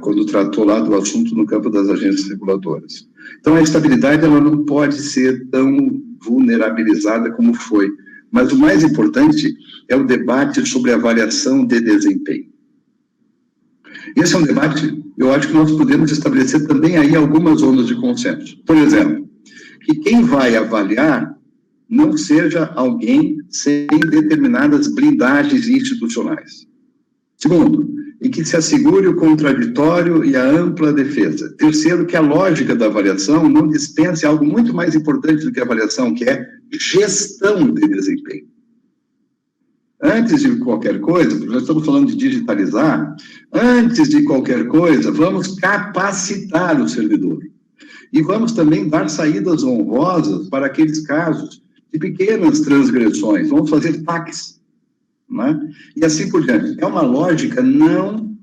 quando tratou lá do assunto no campo das agências reguladoras. Então, a estabilidade ela não pode ser tão vulnerabilizada como foi. Mas o mais importante é o debate sobre a avaliação de desempenho. Esse é um debate, eu acho que nós podemos estabelecer também aí algumas zonas de consenso. Por exemplo, que quem vai avaliar não seja alguém sem determinadas blindagens institucionais. Segundo, e que se assegure o contraditório e a ampla defesa. Terceiro, que a lógica da avaliação não dispense algo muito mais importante do que a avaliação, que é gestão de desempenho. Antes de qualquer coisa, nós estamos falando de digitalizar, antes de qualquer coisa, vamos capacitar o servidor. E vamos também dar saídas honrosas para aqueles casos de pequenas transgressões. Vamos fazer taques, né? E assim por diante. É uma lógica não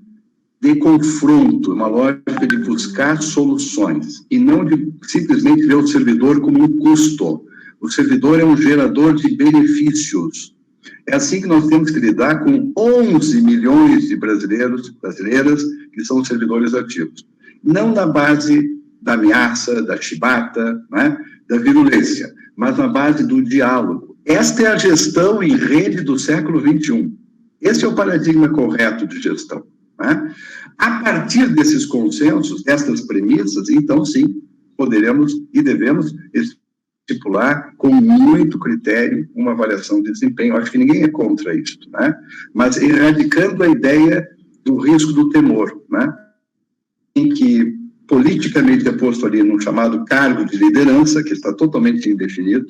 de confronto, uma lógica de buscar soluções, e não de simplesmente ver o servidor como um custo. O servidor é um gerador de benefícios. É assim que nós temos que lidar com 11 milhões de brasileiros, brasileiras, que são servidores ativos. Não na base da ameaça, da chibata, né, da virulência, mas na base do diálogo. Esta é a gestão em rede do século XXI. Esse é o paradigma correto de gestão. Né? A partir desses consensos, destas premissas, então sim, poderemos e devemos estipular com muito critério uma avaliação de desempenho. Acho que ninguém é contra isso, né? Mas erradicando a ideia do risco do temor, né? Em que politicamente é posto ali num chamado cargo de liderança, que está totalmente indefinido,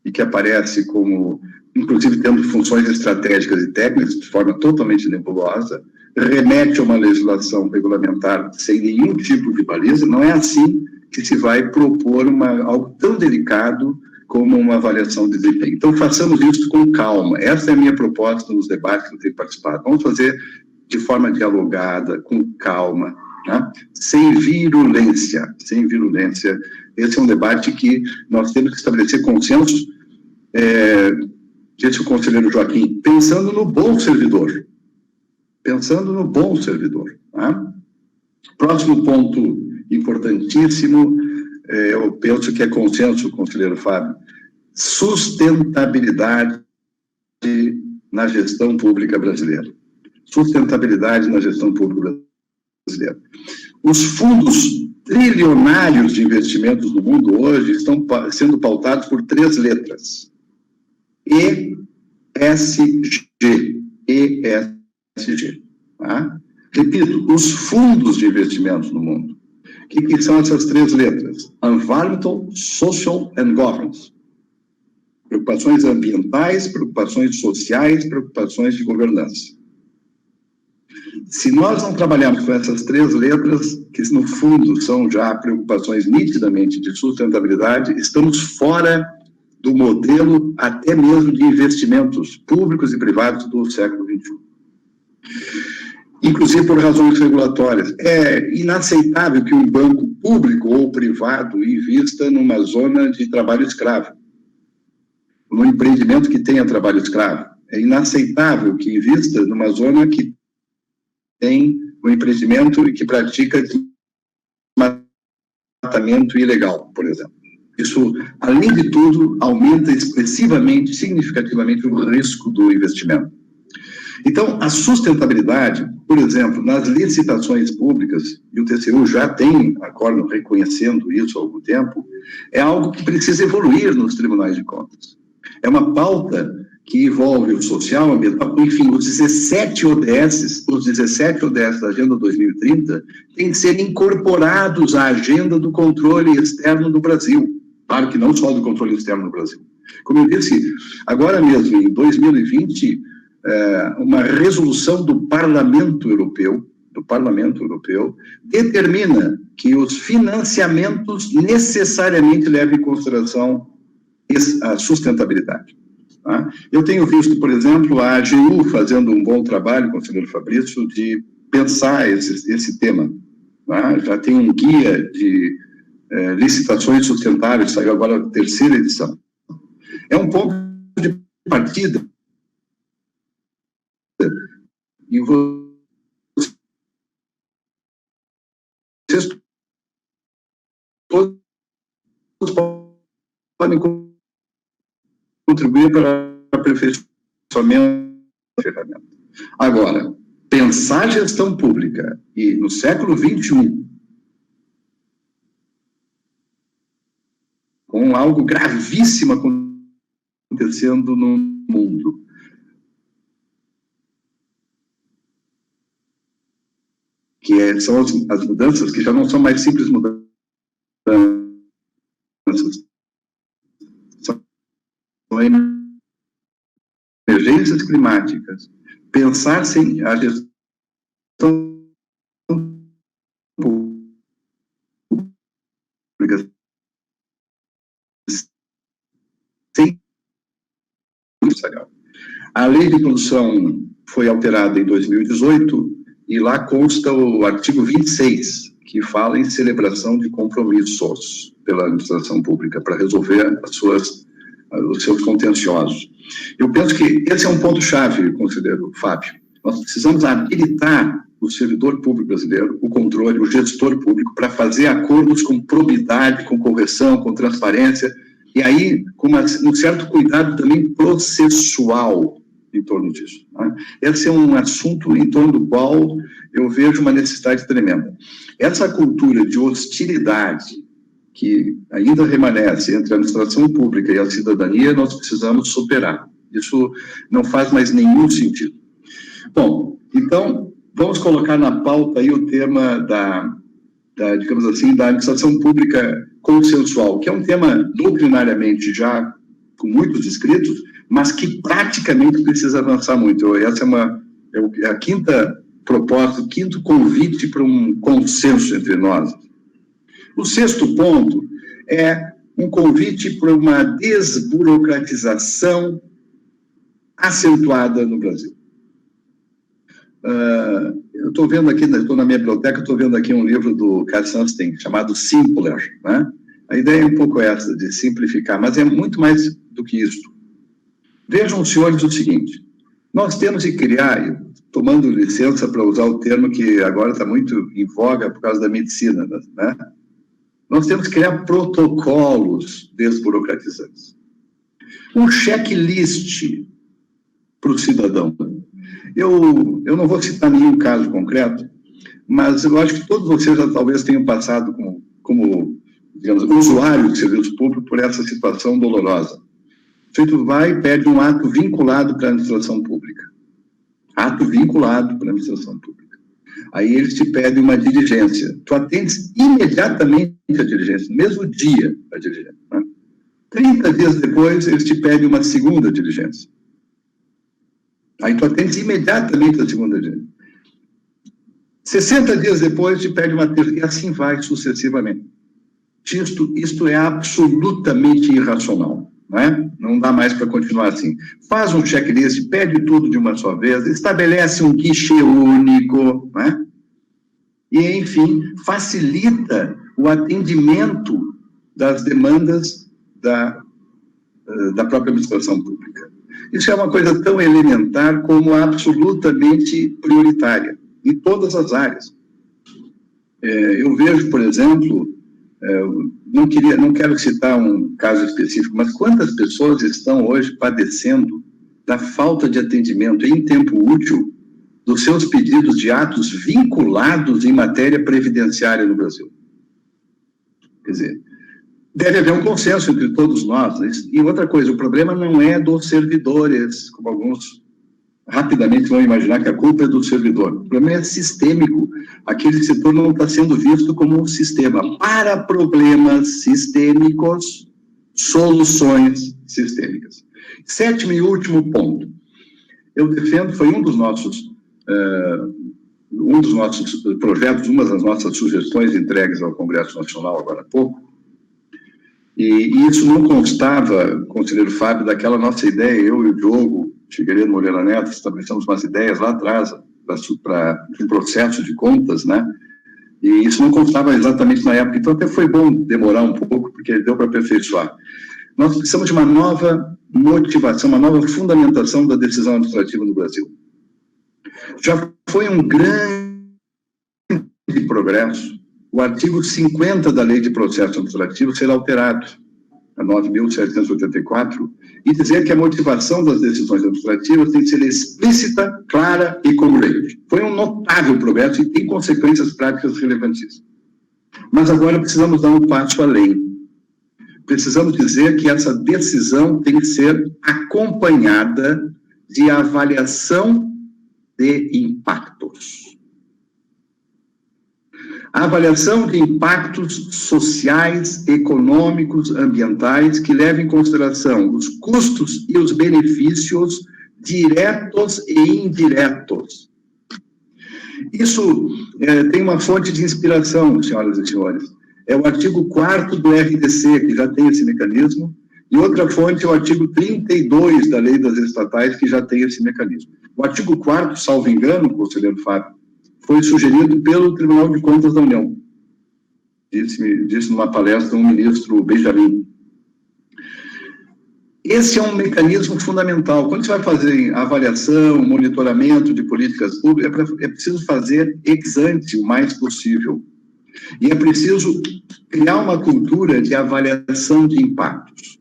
e que aparece como, inclusive, tendo funções estratégicas e técnicas de forma totalmente nebulosa, remete a uma legislação regulamentar sem nenhum tipo de baliza. Não é assim que se vai propor algo tão delicado como uma avaliação de desempenho. Então, façamos isso com calma. Essa é a minha proposta nos debates que eu tenho participado. Vamos fazer de forma dialogada, com calma, né? Sem virulência, sem virulência. Esse é um debate que nós temos que estabelecer consensos, disse o conselheiro Joaquim, pensando no bom servidor. Pensando no bom servidor. Tá? Próximo ponto importantíssimo, eu penso que é consenso, conselheiro Fábio, sustentabilidade na gestão pública brasileira. Sustentabilidade na gestão pública brasileira. Os fundos trilionários de investimentos no mundo hoje estão sendo pautados por 3 letras. ESG. ESG. Tá? Repito, os fundos de investimentos no mundo. O que são essas 3 letras? Environmental, Social and Governance. Preocupações ambientais, preocupações sociais, preocupações de governança. Se nós não trabalharmos com essas 3 letras, que no fundo são já preocupações nitidamente de sustentabilidade, estamos fora do modelo até mesmo de investimentos públicos e privados do século XXI. Inclusive por razões regulatórias. É inaceitável que um banco público ou privado invista numa zona de trabalho escravo, num empreendimento que tenha trabalho escravo. É inaceitável que invista numa zona que tem um empreendimento e que pratica desmatamento ilegal, por exemplo. Isso, além de tudo, aumenta expressivamente, significativamente, o risco do investimento. Então, a sustentabilidade, por exemplo, nas licitações públicas, e o TCU já tem acordo reconhecendo isso há algum tempo, é algo que precisa evoluir nos tribunais de contas. É uma pauta que envolve o social, ambiental, enfim, os 17 ODS da Agenda 2030 têm que ser incorporados à agenda do controle externo do Brasil. Claro que não só do controle externo do Brasil. Como eu disse, agora mesmo, em 2020, uma resolução do Parlamento Europeu determina que os financiamentos necessariamente levem em consideração a sustentabilidade. Tá? Eu tenho visto, por exemplo, a AGU fazendo um bom trabalho, conselheiro Fabrício, de pensar esse tema. Tá? Já tem um guia de licitações sustentáveis, saiu agora a 3ª edição. É um ponto de partida. E vocês todos podem contribuir para o aperfeiçoamento da ferramenta. Agora, pensar gestão pública e no século XXI com algo gravíssimo acontecendo no mundo, que são as mudanças que já não são mais simples mudanças, são emergências climáticas. Pensar sem a gestão pública sem a lei de produção foi alterada em 2018 e lá consta o artigo 26, que fala em celebração de compromissos pela administração pública para resolver os seus contenciosos. Eu penso que esse é um ponto-chave, considero, Fábio. Nós precisamos habilitar o servidor público brasileiro, o controle, o gestor público, para fazer acordos com probidade, com correção, com transparência, e aí com um certo cuidado também processual em torno disso. Né? Esse é um assunto em torno do qual eu vejo uma necessidade tremenda. Essa cultura de hostilidade que ainda remanesce entre a administração pública e a cidadania, nós precisamos superar. Isso não faz mais nenhum sentido. Bom, então, vamos colocar na pauta aí o tema digamos assim, da administração pública consensual, que é um tema doutrinariamente já com muitos escritos, mas que praticamente precisa avançar muito. Essa é a quinta proposta, o quinto convite para um consenso entre nós. O sexto ponto é um convite para uma desburocratização acentuada no Brasil. Eu estou vendo aqui, estou na minha biblioteca, estou vendo aqui um livro do Cass Sunstein, chamado Simpler, né? A ideia é um pouco essa, de simplificar, mas é muito mais do que isso. Vejam, senhores, o seguinte, nós temos que criar, tomando licença para usar o termo que agora está muito em voga por causa da medicina, né? Nós temos que criar protocolos desburocratizantes. Um checklist para o cidadão. Eu não vou citar nenhum caso concreto, mas eu acho que todos vocês já talvez tenham passado como digamos, usuário de serviço público por essa situação dolorosa. O sujeito vai e pede um ato vinculado para a administração pública. Ato vinculado para a administração pública. Aí eles te pedem uma diligência. Tu atendes imediatamente a diligência, no mesmo dia a diligência. Né? 30 dias depois, eles te pedem uma segunda diligência. Aí tu atendes imediatamente a segunda diligência. 60 dias depois, te pede uma terceira, e assim vai sucessivamente. Isto é absolutamente irracional. Não é? Não dá mais para continuar assim. Faz um checklist, pede tudo de uma só vez, estabelece um guichê único, não é? E, enfim, facilita o atendimento das demandas da própria administração pública. Isso é uma coisa tão elementar como absolutamente prioritária, em todas as áreas. Eu vejo, por exemplo, não quero citar um caso específico, mas quantas pessoas estão hoje padecendo da falta de atendimento em tempo útil dos seus pedidos de atos vinculados em matéria previdenciária no Brasil? Quer dizer, deve haver um consenso entre todos nós. Né? E outra coisa, o problema não é dos servidores, como alguns rapidamente vão imaginar que a culpa é do servidor. O problema é sistêmico. Aquele setor não está sendo visto como um sistema. Para problemas sistêmicos, soluções sistêmicas. Sétimo e último ponto. Eu defendo, foi um dos nossos projetos, uma das nossas sugestões entregues ao Congresso Nacional agora há pouco, e isso não constava, conselheiro Fábio, daquela nossa ideia, eu e o Diogo Figueiredo Moreira Neto, estabelecemos umas ideias lá atrás para um processo de contas, né? E isso não constava exatamente na época, então até foi bom demorar um pouco, porque deu para aperfeiçoar. Nós precisamos de uma nova motivação, uma nova fundamentação da decisão administrativa no Brasil. Já foi um grande progresso o artigo 50 da Lei de Processo Administrativo ser alterado, a 9.784, e dizer que a motivação das decisões administrativas tem que ser explícita, clara e congruente. Foi um notável progresso e tem consequências práticas relevantíssimas. Mas agora precisamos dar um passo além. Precisamos dizer que essa decisão tem que ser acompanhada de avaliação de impactos. A avaliação de impactos sociais, econômicos, ambientais, que levem em consideração os custos e os benefícios diretos e indiretos. Isso tem uma fonte de inspiração, senhoras e senhores. É o artigo 4º do RDC, que já tem esse mecanismo, e outra fonte é o artigo 32 da Lei das Estatais, que já tem esse mecanismo. O artigo 4º, salvo engano, conselheiro Fábio, foi sugerido pelo Tribunal de Contas da União. Disse numa palestra um ministro Benjamin. Esse é um mecanismo fundamental. Quando você vai fazer avaliação, monitoramento de políticas públicas, é preciso fazer ex ante o mais possível. E é preciso criar uma cultura de avaliação de impactos.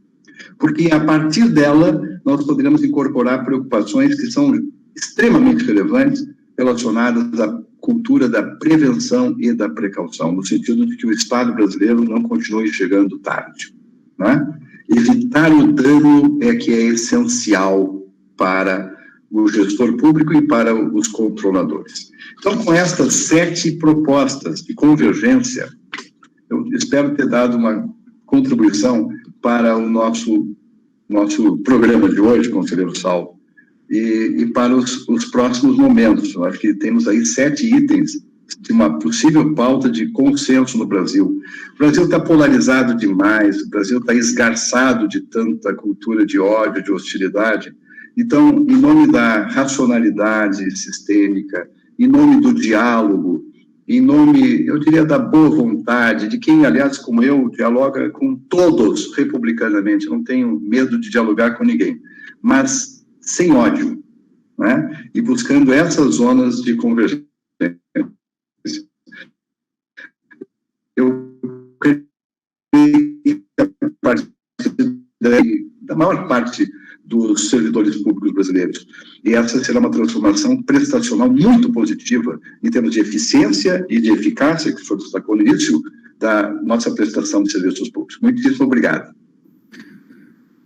Porque, a partir dela, nós poderemos incorporar preocupações que são extremamente relevantes relacionadas à cultura da prevenção e da precaução, no sentido de que o Estado brasileiro não continue chegando tarde, né? Evitar o dano é que é essencial para o gestor público e para os controladores. Então, com estas 7 propostas de convergência, eu espero ter dado uma contribuição para o nosso programa de hoje, conselheiro Saulo, e para os próximos momentos. Eu acho que temos aí 7 itens de uma possível pauta de consenso no Brasil. O Brasil está polarizado demais, o Brasil está esgarçado de tanta cultura de ódio, de hostilidade. Então, em nome da racionalidade sistêmica, em nome do diálogo, em nome, eu diria, da boa vontade, de quem, aliás, como eu, dialoga com todos republicanamente, não tenho medo de dialogar com ninguém, mas sem ódio, né? E buscando essas zonas de convergência. Eu creio que a partir da maior parte dos servidores públicos brasileiros. E essa será uma transformação prestacional muito positiva em termos de eficiência e de eficácia, que foi destacado no início da nossa prestação de serviços públicos. Muitíssimo obrigado.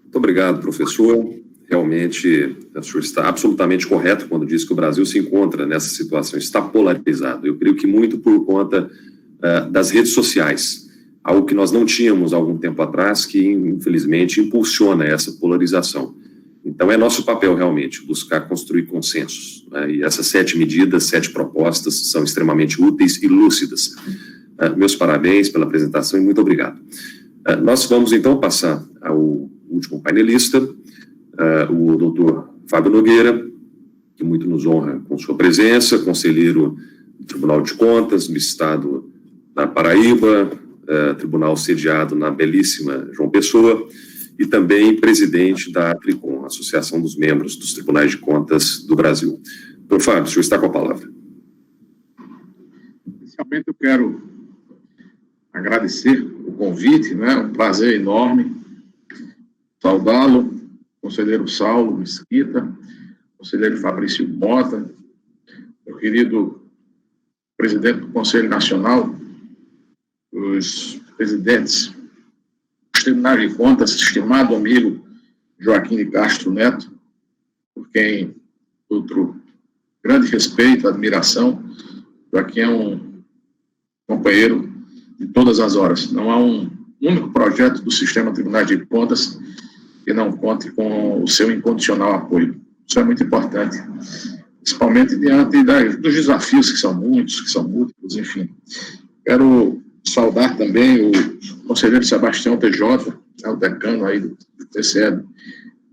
Muito obrigado, professor. Realmente, o senhor está absolutamente correto quando diz que o Brasil se encontra nessa situação, está polarizado. Eu creio que muito por conta das redes sociais, algo que nós não tínhamos há algum tempo atrás, que infelizmente impulsiona essa polarização. Então é nosso papel realmente buscar construir consensos, né? E essas 7 medidas, 7 propostas são extremamente úteis e lúcidas. Meus parabéns pela apresentação e muito obrigado. Nós vamos então passar ao último painelista, o doutor Fábio Nogueira, que muito nos honra com sua presença, conselheiro do Tribunal de Contas do Estado da Paraíba, tribunal sediado na belíssima João Pessoa, e também presidente da Tricom, Associação dos Membros dos Tribunais de Contas do Brasil. Doutor Fábio, o senhor está com a palavra. Inicialmente eu quero agradecer o convite, né? Um prazer enorme saudá-lo, conselheiro Saulo Mesquita, conselheiro Fabrício Mota, meu querido presidente do Conselho Nacional, os presidentes dos Tribunais de Contas, estimado amigo Joaquim de Castro Neto, por quem outro grande respeito, admiração. Joaquim é um companheiro de todas as horas. Não há um único projeto do sistema Tribunais de Contas que não conte com o seu incondicional apoio. Isso é muito importante, principalmente diante dos desafios que são muitos, que são múltiplos, enfim. Quero saudar também o conselheiro Sebastião TJ, o decano aí do TCE de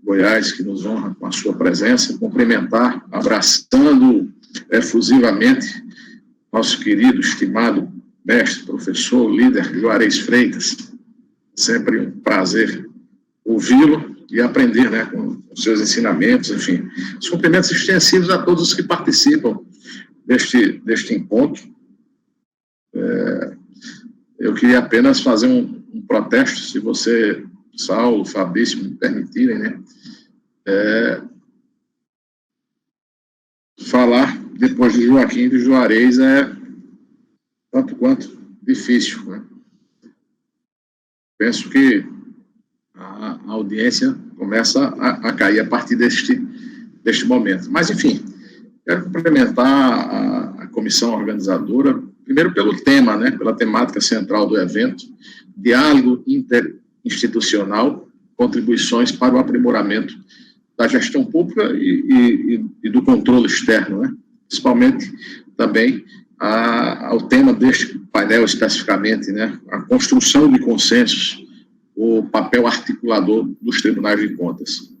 Goiás, que nos honra com a sua presença, cumprimentar, abraçando efusivamente nosso querido, estimado mestre, professor, líder Juarez Freitas. Sempre um prazer ouvi-lo e aprender, né, com os seus ensinamentos, enfim. Os cumprimentos extensivos a todos os que participam deste encontro. Eu queria apenas fazer um protesto, se você, Saulo, Fabrício, me permitirem, né? Falar depois de Joaquim e de Juarez é tanto quanto difícil, né? Penso que a audiência começa a cair a partir deste momento. Mas, enfim, quero cumprimentar a comissão organizadora, primeiro pelo tema, né, pela temática central do evento, diálogo interinstitucional, contribuições para o aprimoramento da gestão pública e do controle externo, né, principalmente também ao tema deste painel especificamente, né, a construção de consensos, o papel articulador dos tribunais de contas.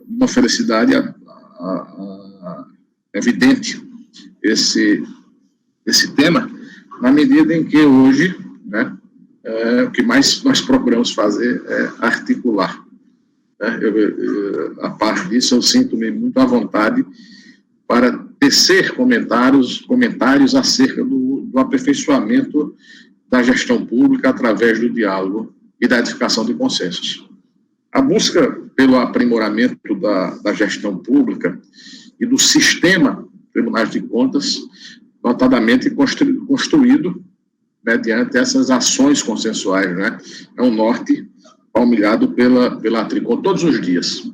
Uma felicidade evidente esse tema, na medida em que hoje, né, o que mais nós procuramos fazer é articular. Né? A par disso, eu sinto-me muito à vontade para tecer comentários acerca do aperfeiçoamento da gestão pública através do diálogo e da edificação de consensos. A busca pelo aprimoramento da gestão pública e do sistema Tribunais de Contas, notadamente construído mediante essas ações consensuais, né? É um norte palmilhado pela Atricom todos os dias.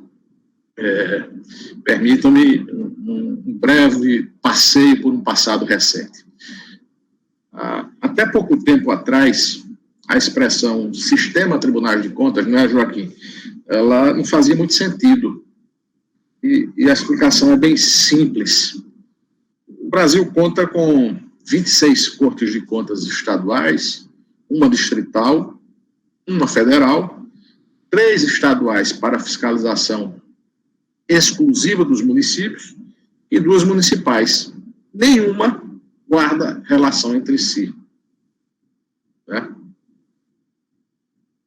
Permitam-me um breve passeio por um passado recente. Até pouco tempo atrás, a expressão sistema Tribunais de Contas, não é, Joaquim? Ela não fazia muito sentido. E a explicação é bem simples. O Brasil conta com 26 cortes de contas estaduais, uma distrital, uma federal, 3 estaduais para fiscalização exclusiva dos municípios e 2 municipais. Nenhuma guarda relação entre si. Né?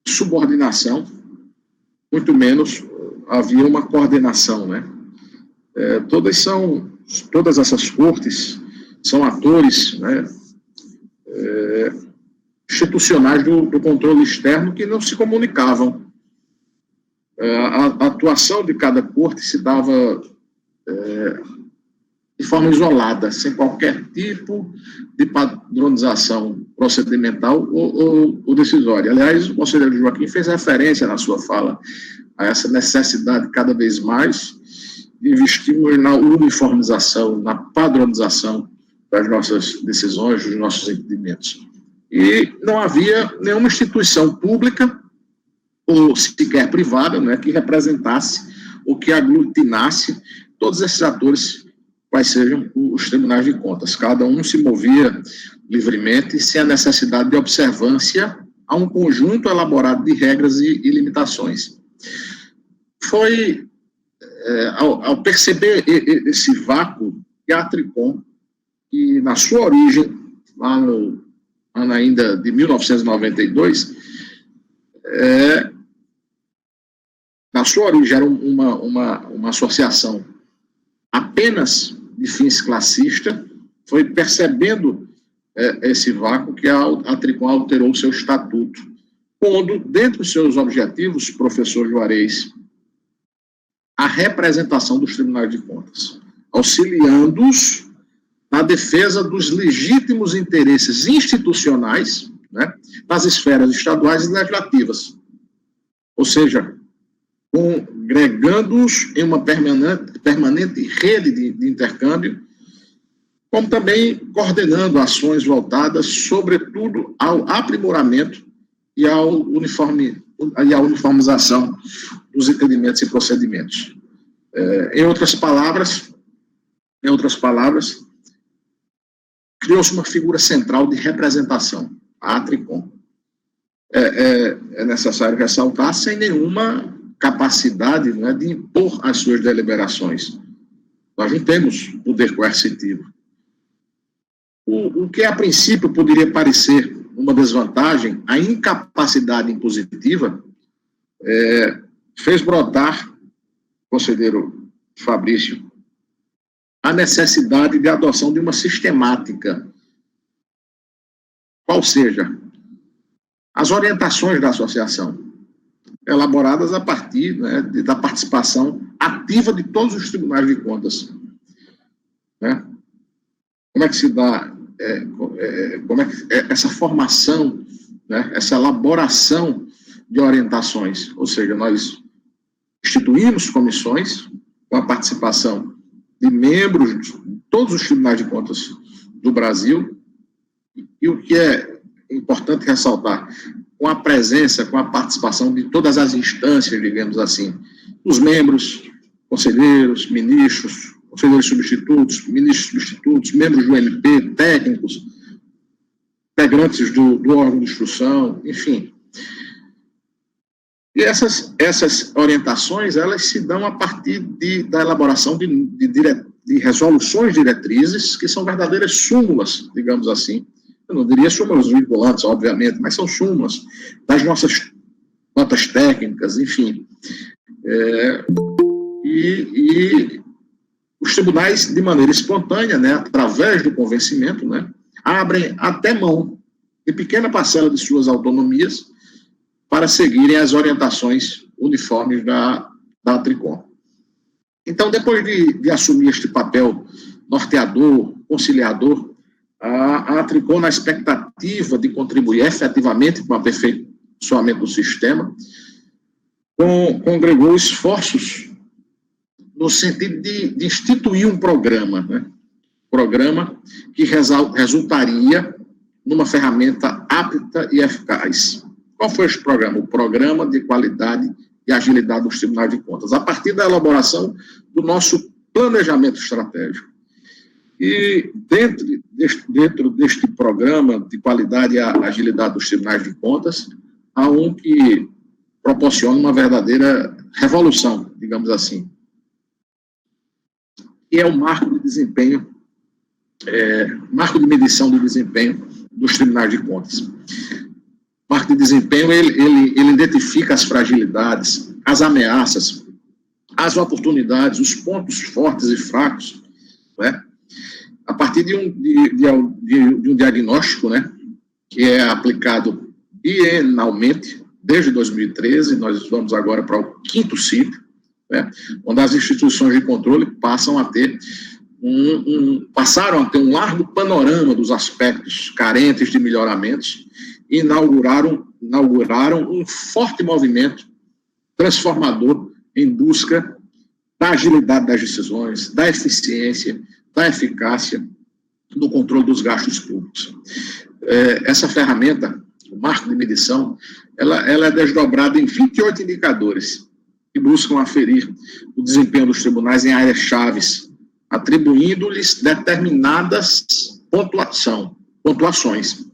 Subordinação, muito menos havia uma coordenação. Né? Todas essas cortes são atores, né, institucionais do controle externo que não se comunicavam. A atuação de cada corte se dava de forma isolada, sem qualquer tipo de padronização procedimental ou decisória. Aliás, o conselheiro Joaquim fez referência na sua fala a essa necessidade cada vez mais de investirmos na uniformização, na padronização das nossas decisões, dos nossos entendimentos. E não havia nenhuma instituição pública ou sequer privada, né, que representasse ou que aglutinasse todos esses atores, quais sejam os tribunais de contas. Cada um se movia livremente, sem a necessidade de observância a um conjunto elaborado de regras e limitações. Foi ao perceber esse vácuo que a Atricom, que na sua origem, lá no ano ainda de 1992, na sua origem era uma associação apenas de fins classistas, foi percebendo esse vácuo que a Atricom alterou o seu estatuto, pondo, dentre os seus objetivos, professor Juarez, a representação dos tribunais de contas, auxiliando-os na defesa dos legítimos interesses institucionais, né, nas esferas estaduais e legislativas. Ou seja, congregando-os em uma permanente rede de intercâmbio, como também coordenando ações voltadas, sobretudo, ao aprimoramento e à uniformização dos entendimentos e procedimentos. Em outras palavras, criou-se uma figura central de representação, a Atricom. É necessário ressaltar, sem nenhuma capacidade, né, de impor as suas deliberações. Nós não temos poder coercitivo. O que a princípio poderia parecer uma desvantagem, a incapacidade impositiva, fez brotar, conselheiro Fabrício, a necessidade de adoção de uma sistemática, qual seja, as orientações da associação, elaboradas a partir, né, da participação ativa de todos os tribunais de contas. Né? Como é que se dá como é que essa formação, né, essa elaboração de orientações? Ou seja, nós instituímos comissões com a participação de membros de todos os tribunais de contas do Brasil, e o que é importante ressaltar, com a presença, com a participação de todas as instâncias, digamos assim, os membros, conselheiros, ministros, conselheiros substitutos, ministros substitutos, membros do MP, técnicos, integrantes do órgão de instrução, enfim. E essas orientações, elas se dão a partir da elaboração de de resoluções diretrizes, que são verdadeiras súmulas, digamos assim. Eu não diria súmulas vinculantes, obviamente, mas são súmulas das nossas notas técnicas, enfim. E os tribunais, de maneira espontânea, né, através do convencimento, né, abrem até mão de pequena parcela de suas autonomias para seguirem as orientações uniformes da Tricom. Então, depois de assumir este papel norteador, conciliador, a Tricom, na expectativa de contribuir efetivamente com o aperfeiçoamento do sistema, congregou esforços no sentido de instituir um programa, né? Programa que resultaria numa ferramenta apta e eficaz. Qual foi esse programa? O Programa de Qualidade e Agilidade dos Tribunais de Contas, a partir da elaboração do nosso planejamento estratégico. E dentro deste programa de qualidade e agilidade dos Tribunais de Contas, há um que proporciona uma verdadeira revolução, digamos assim, que é o marco de desempenho, marco de medição do desempenho dos Tribunais de Contas. O marco de desempenho, ele identifica as fragilidades, as ameaças, as oportunidades, os pontos fortes e fracos, né? A partir de um diagnóstico, né, que é aplicado bienalmente, desde 2013, nós vamos agora para o 5º ciclo, né, onde as instituições de controle passaram a ter um largo panorama dos aspectos carentes de melhoramentos e inauguraram um forte movimento transformador em busca da agilidade das decisões, da eficiência, da eficácia do controle dos gastos públicos. Essa ferramenta, o marco de medição, ela é desdobrada em 28 indicadores que buscam aferir o desempenho dos tribunais em áreas chaves, atribuindo-lhes determinadas pontuações.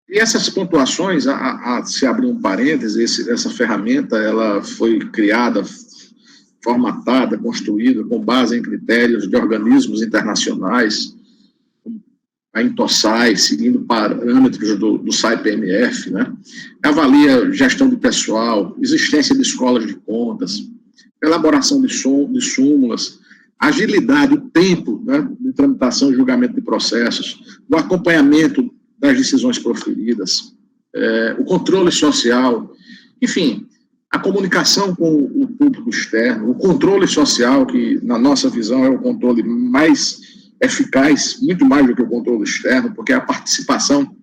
E essas pontuações, se abrir um parênteses, essa ferramenta, ela foi criada, formatada, construída com base em critérios de organismos internacionais, a Intosai, seguindo parâmetros do SAI-PMF, né? Avalia gestão de pessoal, existência de escolas de contas, elaboração de súmulas, agilidade, o tempo, né, de tramitação e julgamento de processos, o acompanhamento das decisões proferidas, o controle social, enfim, a comunicação com o público externo, o controle social, que, na nossa visão, é o controle mais eficaz, muito mais do que o controle externo, porque é a participação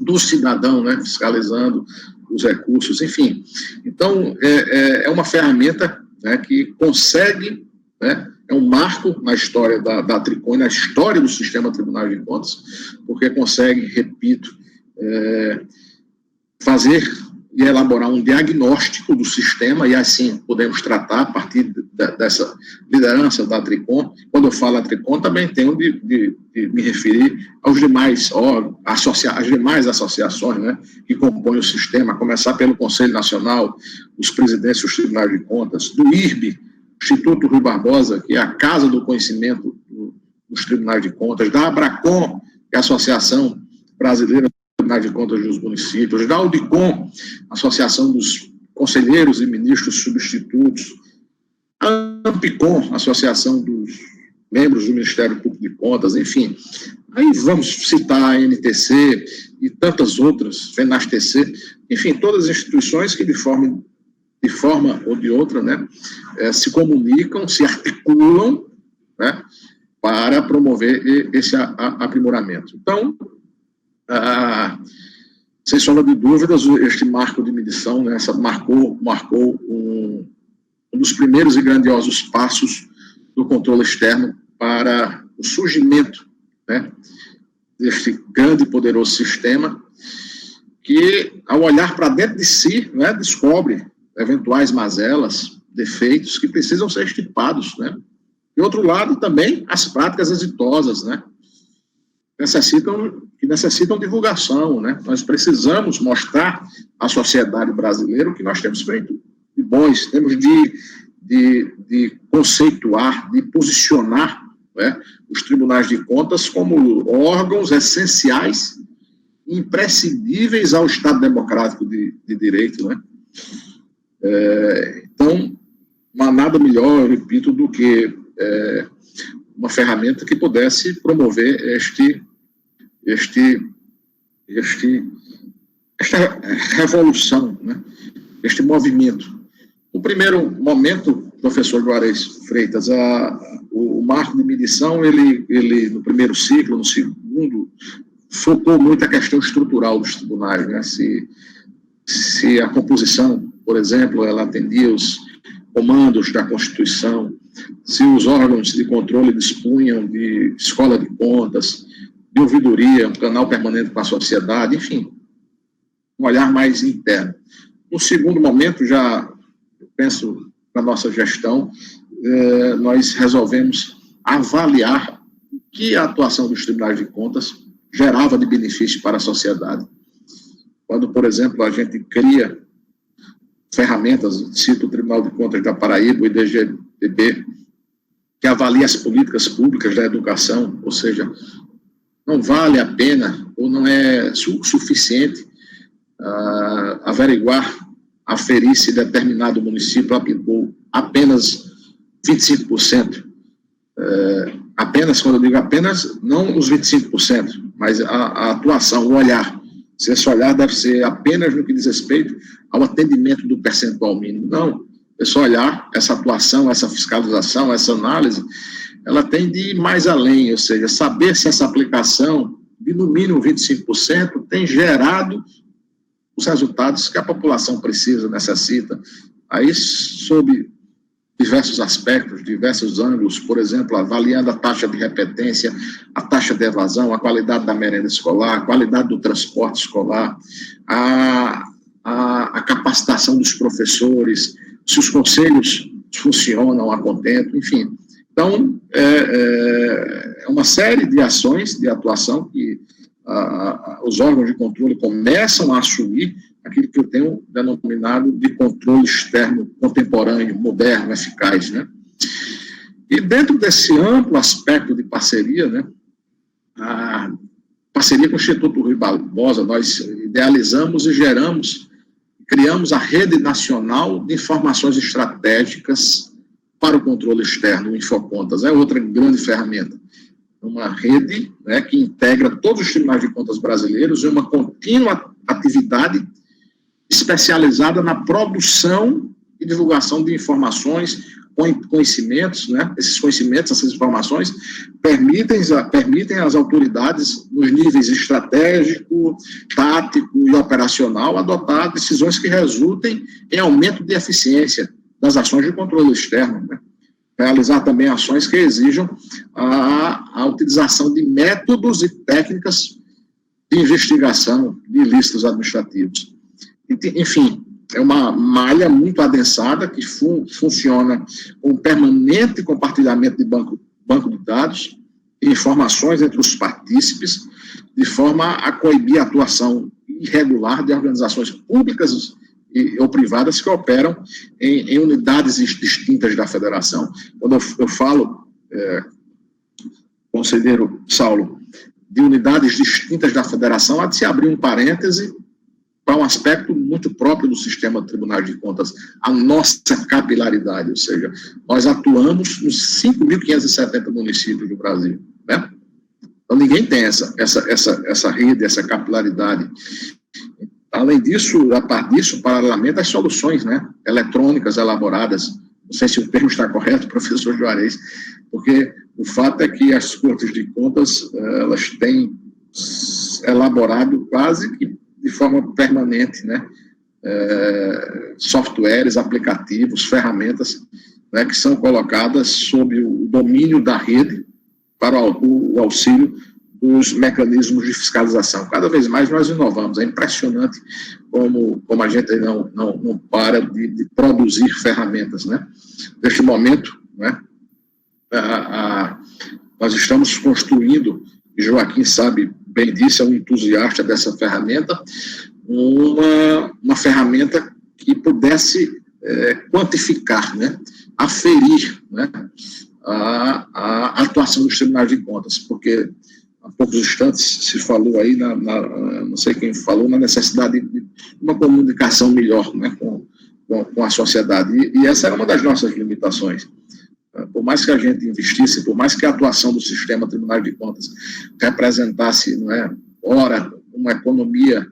do cidadão, né, fiscalizando os recursos, enfim. Então, é uma ferramenta, né, que consegue, né, é um marco na história da Tricom, na história do sistema Tribunal de Contas, porque consegue, repito, fazer e elaborar um diagnóstico do sistema, e assim podemos tratar a partir dessa liderança da Tricom. Quando eu falo a Tricom, também tenho de me referir aos demais órgãos, às demais associações, né, que compõem o sistema, a começar pelo Conselho Nacional, os presidentes dos Tribunais de Contas, do IRB, Instituto Rui Barbosa, que é a Casa do Conhecimento dos Tribunais de Contas, da ABRACON, que é a Associação Brasileira Tribunais de Contas dos Municípios, da Audicom, Associação dos Conselheiros e Ministros Substitutos, a AMPICOM, Associação dos Membros do Ministério Público de Contas, enfim. Aí vamos citar a NTC e tantas outras, FENASTC, enfim, todas as instituições que de forma ou de outra, né, se comunicam, se articulam, né, para promover esse aprimoramento. Então, sem sombra de dúvidas, este marco de medição, né, marcou um dos primeiros e grandiosos passos do controle externo para o surgimento, né, deste grande e poderoso sistema que, ao olhar para dentro de si, né, descobre eventuais mazelas, defeitos que precisam ser extirpados, né. De outro lado, também, as práticas exitosas, né, necessitam divulgação, né? Nós precisamos mostrar à sociedade brasileira o que nós temos feito de bons, temos de de conceituar, de posicionar, né, os tribunais de contas como órgãos essenciais, imprescindíveis ao Estado democrático de direito, né? Então, não há nada melhor, eu repito, do que uma ferramenta que pudesse promover esta revolução, né? Este movimento. No primeiro momento, professor Juarez Freitas, o marco de medição, ele no primeiro ciclo, no segundo, focou muito a questão estrutural dos tribunais, né? Se a composição, por exemplo, ela atendia os comandos da Constituição, se os órgãos de controle dispunham de escola de contas, de ouvidoria, um canal permanente com a sociedade, enfim, um olhar mais interno. No segundo momento, já penso na nossa gestão, nós resolvemos avaliar o que a atuação dos tribunais de contas gerava de benefício para a sociedade. Quando, por exemplo, a gente cria ferramentas, cito o Tribunal de Contas da Paraíba, o IDGDB, que avalia as políticas públicas da educação, ou seja, não vale a pena ou não é suficiente averiguar, aferir se determinado município aplicou apenas 25%. Apenas, quando eu digo apenas, não os 25%, mas a atuação, o olhar. Se esse olhar deve ser apenas no que diz respeito ao atendimento do percentual mínimo. Não, esse olhar, essa atuação, essa fiscalização, essa análise, ela tem de ir mais além, ou seja, saber se essa aplicação de no mínimo 25% tem gerado os resultados que a população precisa, necessita. Aí, sob diversos aspectos, diversos ângulos, por exemplo, avaliando a taxa de repetência, a taxa de evasão, a qualidade da merenda escolar, a qualidade do transporte escolar, a capacitação dos professores, se os conselhos funcionam a contento, enfim. Então, é uma série de ações de atuação que os órgãos de controle começam a assumir aquilo que eu tenho denominado de controle externo contemporâneo, moderno, eficaz, né? E dentro desse amplo aspecto de parceria, né, a parceria com o Instituto Rui Barbosa, nós idealizamos e criamos a Rede Nacional de Informações Estratégicas para o Controle Externo, o Infocontas, é outra grande ferramenta. Uma rede, né, que integra todos os tribunais de contas brasileiros em uma contínua atividade especializada na produção e divulgação de informações, conhecimentos, né? Esses conhecimentos, essas informações permitem às autoridades, nos níveis estratégico, tático e operacional, adotar decisões que resultem em aumento de eficiência das ações de controle externo, né? Realizar também ações que exijam a utilização de métodos e técnicas de investigação de ilícitos administrativos. Enfim, é uma malha muito adensada que funciona com um permanente compartilhamento de banco de dados e informações entre os partícipes, de forma a coibir a atuação irregular de organizações públicas ou privadas que operam em unidades distintas da federação. Quando eu falo, conselheiro Saulo, de unidades distintas da federação, há de se abrir um parêntese para um aspecto muito próprio do sistema de tribunais de contas, a nossa capilaridade, ou seja, nós atuamos nos 5.570 municípios do Brasil, né? Então, ninguém tem essa rede, essa capilaridade. Além disso, a par disso, paralelamente, as soluções, né, eletrônicas elaboradas, não sei se o termo está correto, professor Juarez, porque o fato é que as Cortes de Contas, elas têm elaborado quase que de forma permanente, né, softwares, aplicativos, ferramentas, né, que são colocadas sob o domínio da rede para o auxílio dos mecanismos de fiscalização. Cada vez mais nós inovamos. É impressionante como a gente não para de produzir ferramentas, né? Neste momento, né, nós estamos construindo, e Joaquim sabe bem disso, é um entusiasta dessa ferramenta, uma ferramenta que pudesse quantificar, né, aferir, né, a atuação dos tribunais de contas, porque há poucos instantes se falou aí, não sei quem falou, na necessidade de uma comunicação melhor, né, com a sociedade, e essa era uma das nossas limitações. Por mais que a gente investisse, por mais que a atuação do sistema Tribunal de Contas representasse, não é, ora, uma economia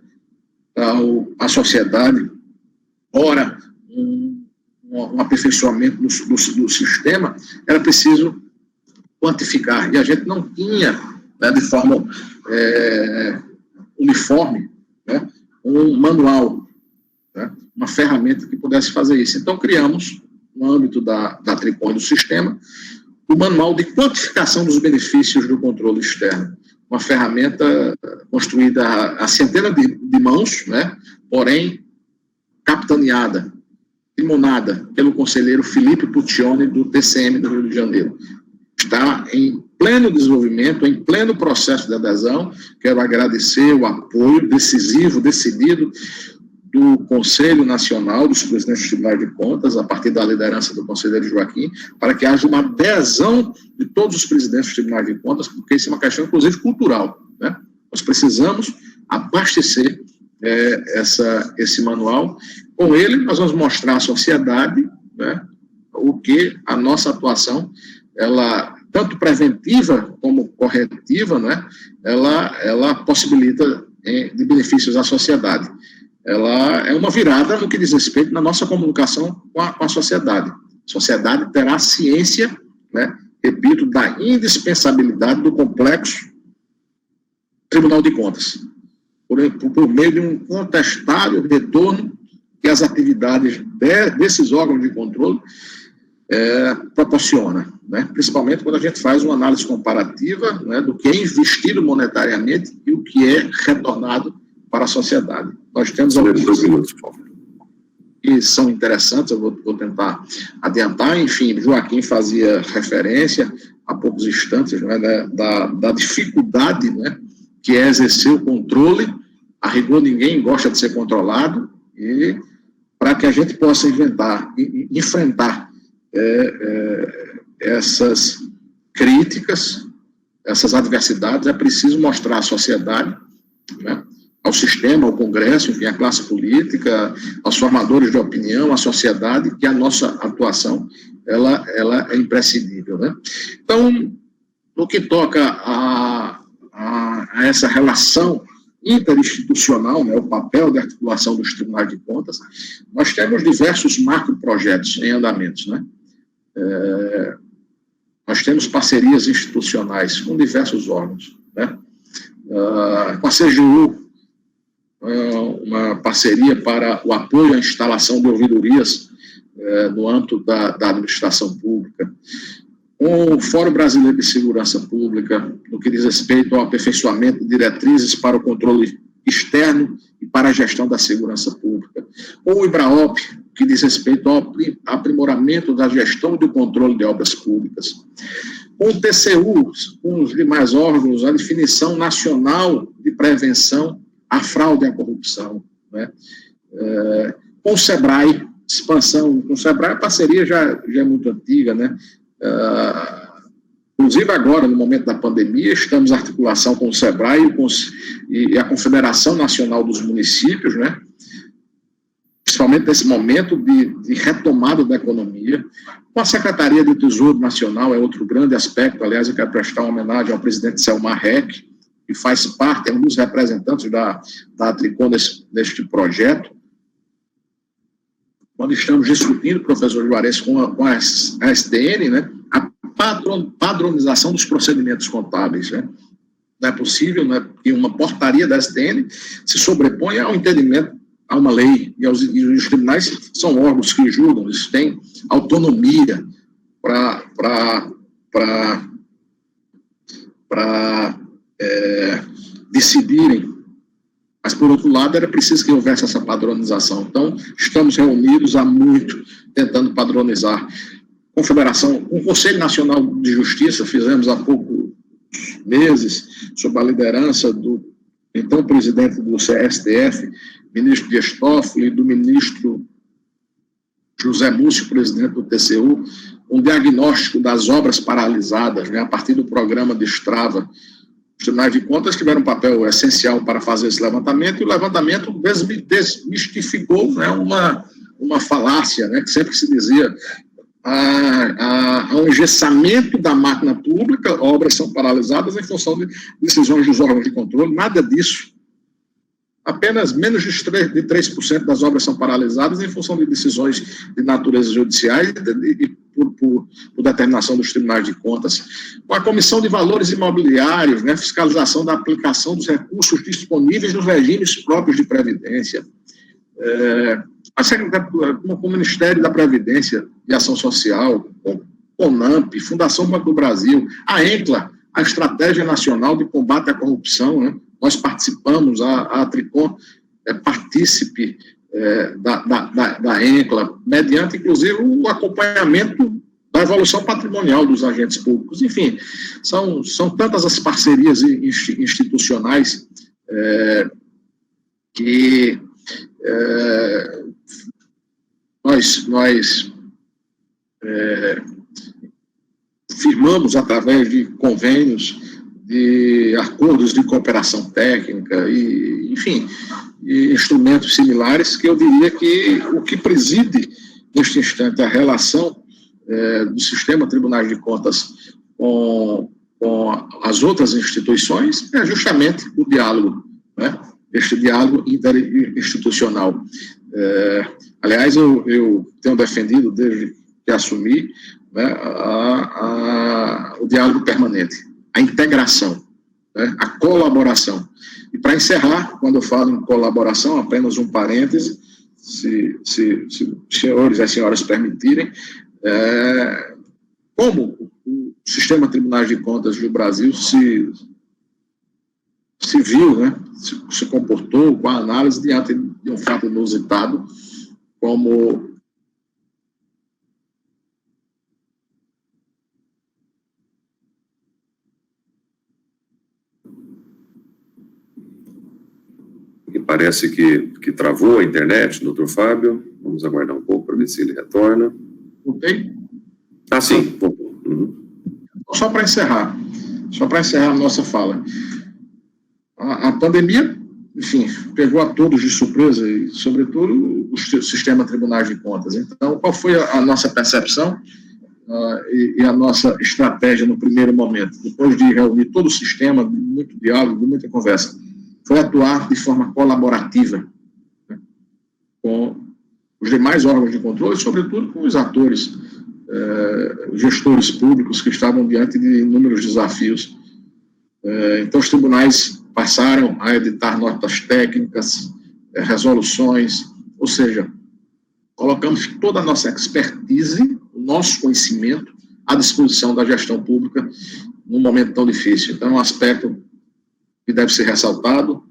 à sociedade, ora, um aperfeiçoamento do sistema, era preciso quantificar, e a gente não tinha, né, de forma uniforme, né, um manual, né, uma ferramenta que pudesse fazer isso. Então, criamos, no âmbito da Tricon do sistema, o manual de quantificação dos benefícios do controle externo, uma ferramenta construída a centenas de mãos, né, porém capitaneada, timonada pelo conselheiro Felipe Puccioni, do TCM do Rio de Janeiro. Está em pleno desenvolvimento, em pleno processo de adesão. Quero agradecer o apoio decisivo, decidido, do Conselho Nacional dos Presidentes do Tribunal de Contas, a partir da liderança do conselheiro Joaquim, para que haja uma adesão de todos os presidentes do Tribunal de Contas, porque isso é uma questão, inclusive, cultural, né? Nós precisamos abastecer esse manual. Com ele, nós vamos mostrar à sociedade, né, o que a nossa atuação, ela, tanto preventiva como corretiva, né, ela possibilita de benefícios à sociedade. Ela é uma virada no que diz respeito na nossa comunicação com a sociedade. A sociedade terá ciência, né, repito, da indispensabilidade do complexo Tribunal de Contas, por meio de um contestável retorno que as atividades desses órgãos de controle proporciona, né? Principalmente quando a gente faz uma análise comparativa, né, do que é investido monetariamente e o que é retornado para a sociedade. Nós temos alguns minutos que são interessantes, eu vou tentar adiantar. Enfim, Joaquim fazia referência há poucos instantes, né, da dificuldade, né, que é exercer o controle. A rigor, ninguém gosta de ser controlado, e para que a gente possa enfrentar essas críticas, essas adversidades, é preciso mostrar à sociedade, né, ao sistema, ao Congresso, enfim, à classe política, aos formadores de opinião, à sociedade, que a nossa atuação ela é imprescindível, né? Então, no que toca a essa relação interinstitucional, né, o papel de articulação dos tribunais de contas, nós temos diversos macroprojetos em andamentos, né? Nós temos parcerias institucionais com diversos órgãos, né? Com a CGU, uma parceria para o apoio à instalação de ouvidorias no âmbito da administração pública, com o Fórum Brasileiro de Segurança Pública, no que diz respeito ao aperfeiçoamento de diretrizes para o controle externo e para a gestão da segurança pública, com o IBRAOP, que diz respeito ao aprimoramento da gestão e do controle de obras públicas, com o TCU, com os demais órgãos, a definição nacional de prevenção à fraude e à corrupção, né? Com o SEBRAE, expansão com o SEBRAE, a parceria já é muito antiga, né? Inclusive agora, no momento da pandemia, estamos em articulação com o SEBRAE e a Confederação Nacional dos Municípios, né? Principalmente nesse momento de retomada da economia. Com a Secretaria do Tesouro Nacional é outro grande aspecto. Aliás, eu quero prestar uma homenagem ao presidente Selmar Reck, que faz parte, é um dos representantes da Tricon neste projeto. Quando estamos discutindo, professor Juarez, com a STN, né, a padronização dos procedimentos contábeis, né? Não é possível, né, que uma portaria da STN se sobreponha ao entendimento, a uma lei, e os tribunais são órgãos que julgam, eles têm autonomia para decidirem. Mas, por outro lado, era preciso que houvesse essa padronização. Então, estamos reunidos há muito, tentando padronizar. Confederação, o Conselho Nacional de Justiça, fizemos há poucos meses, sob a liderança do então presidente do STF, ministro Dias Toffoli, do ministro José Múcio, presidente do TCU, um diagnóstico das obras paralisadas, né, a partir do programa de Strava. Os tribunais de contas tiveram um papel essencial para fazer esse levantamento, e o levantamento desmistificou, né, uma falácia, né, que sempre se dizia um engessamento da máquina pública, obras são paralisadas em função de decisões dos órgãos de controle. Nada disso. Apenas menos de 3% das obras são paralisadas em função de decisões de natureza judicial e por determinação dos tribunais de contas. Com a Comissão de Valores Imobiliários, né, fiscalização da aplicação dos recursos disponíveis nos regimes próprios de previdência. Com o Ministério da Previdência e Ação Social, o CONAMP, Fundação Banco do Brasil, a ENCLA, a Estratégia Nacional de Combate à Corrupção, né? Nós participamos, a Tricom é partícipe da ENCLA, mediante, inclusive, o acompanhamento da evolução patrimonial dos agentes públicos. Enfim, são tantas as parcerias institucionais que nós firmamos através de convênios, de acordos de cooperação técnica e, enfim, e instrumentos similares, que eu diria que o que preside neste instante a relação do sistema Tribunais de Contas com as outras instituições é justamente o diálogo, né? Este diálogo interinstitucional. Aliás, eu tenho defendido, desde que assumi, né, o diálogo permanente, a integração, né, a colaboração. E para encerrar, quando eu falo em colaboração, apenas um parêntese, se os senhores e as senhoras permitirem, como o sistema Tribunais de Contas do Brasil se viu, né, se comportou com a análise diante de um fato inusitado, como E parece que travou a internet, doutor Fábio. Vamos aguardar um pouco para ver se ele retorna. Voltei? Sim. Só para encerrar a nossa fala. A pandemia, enfim, pegou a todos de surpresa e, sobretudo, o sistema Tribunais de Contas. Então, qual foi a nossa percepção e a nossa estratégia no primeiro momento? Depois de reunir todo o sistema, muito diálogo, muita conversa, foi atuar de forma colaborativa, né, com os demais órgãos de controle, sobretudo com os atores, gestores públicos que estavam diante de inúmeros desafios. Então, os tribunais passaram a editar notas técnicas, resoluções, ou seja, colocamos toda a nossa expertise, o nosso conhecimento à disposição da gestão pública num momento tão difícil. Então, é um aspecto que deve ser ressaltado,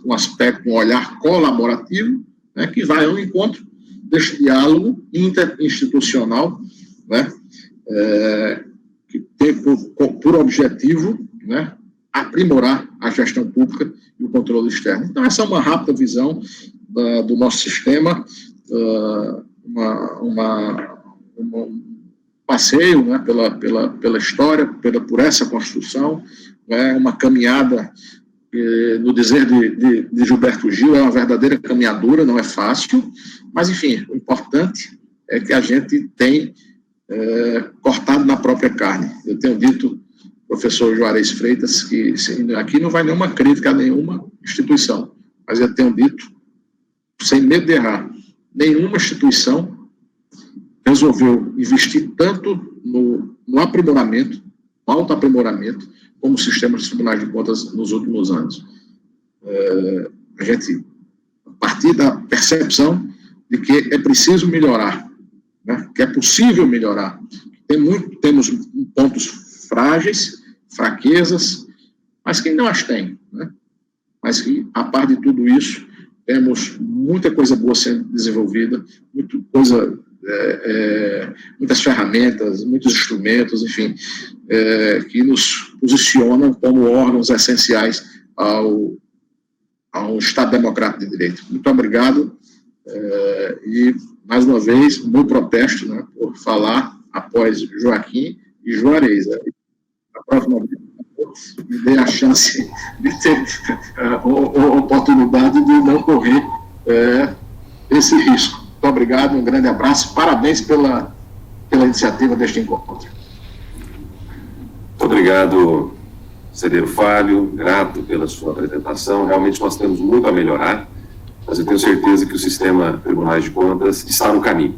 um aspecto, um olhar colaborativo, né, que vai ao encontro deste diálogo interinstitucional, né, que tem por objetivo, né, aprimorar a gestão pública e o controle externo. Então, essa é uma rápida visão do nosso sistema, um passeio, né, pela história, por essa construção, uma caminhada, no dizer de Gilberto Gil, é uma verdadeira caminhadura, não é fácil, mas, enfim, o importante é que a gente tem cortado na própria carne. Eu tenho dito, professor Juarez Freitas, que aqui não vai nenhuma crítica a nenhuma instituição, mas eu tenho dito, sem medo de errar, nenhuma instituição resolveu investir tanto no aprimoramento, no autoaprimoramento, como o sistema de tribunais de contas nos últimos anos. A gente, a partir da percepção de que é preciso melhorar, né, que é possível melhorar. Temos pontos frágeis, fraquezas, mas que não as tem, né? Mas que, a par de tudo isso, temos muita coisa boa sendo desenvolvida, muitas ferramentas, muitos instrumentos, enfim, que nos posicionam como órgãos essenciais ao Estado Democrático de Direito. Muito obrigado, e mais uma vez, o meu protesto, né, por falar após Joaquim e Juarez. A próxima vez, me dê a chance de ter a oportunidade de não correr esse risco. Muito obrigado, um grande abraço, parabéns pela iniciativa deste encontro. Muito obrigado, conselheiro Fábio, grato pela sua apresentação. Realmente nós temos muito a melhorar, mas eu tenho certeza que o sistema Tribunais de Contas está no caminho.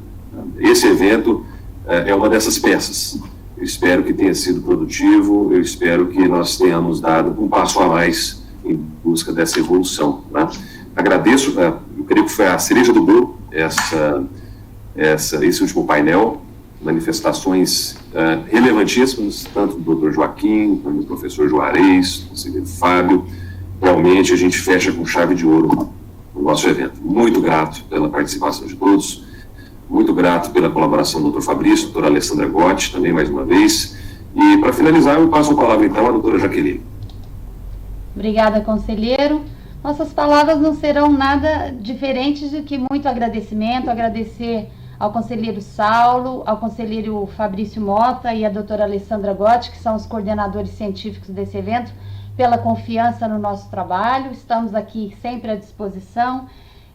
Esse evento é uma dessas peças. Eu espero que tenha sido produtivo, eu espero que nós tenhamos dado um passo a mais em busca dessa evolução. Né? Agradeço, eu creio que foi a cereja do bolo, esse último painel, manifestações relevantíssimas, tanto do Dr. Joaquim, como do professor Juarez, do conselheiro Fábio. Realmente a gente fecha com chave de ouro o nosso evento. Muito grato pela participação de todos, muito grato pela colaboração do Dr. Fabrício, doutora Alessandra Gotti, também mais uma vez. E para finalizar, eu passo a palavra então à doutora Jaqueline. Obrigada, conselheiro. Nossas palavras não serão nada diferentes do que muito agradecimento, agradecer ao conselheiro Saulo, ao conselheiro Fabrício Mota e à doutora Alessandra Gotti, que são os coordenadores científicos desse evento, pela confiança no nosso trabalho. Estamos aqui sempre à disposição.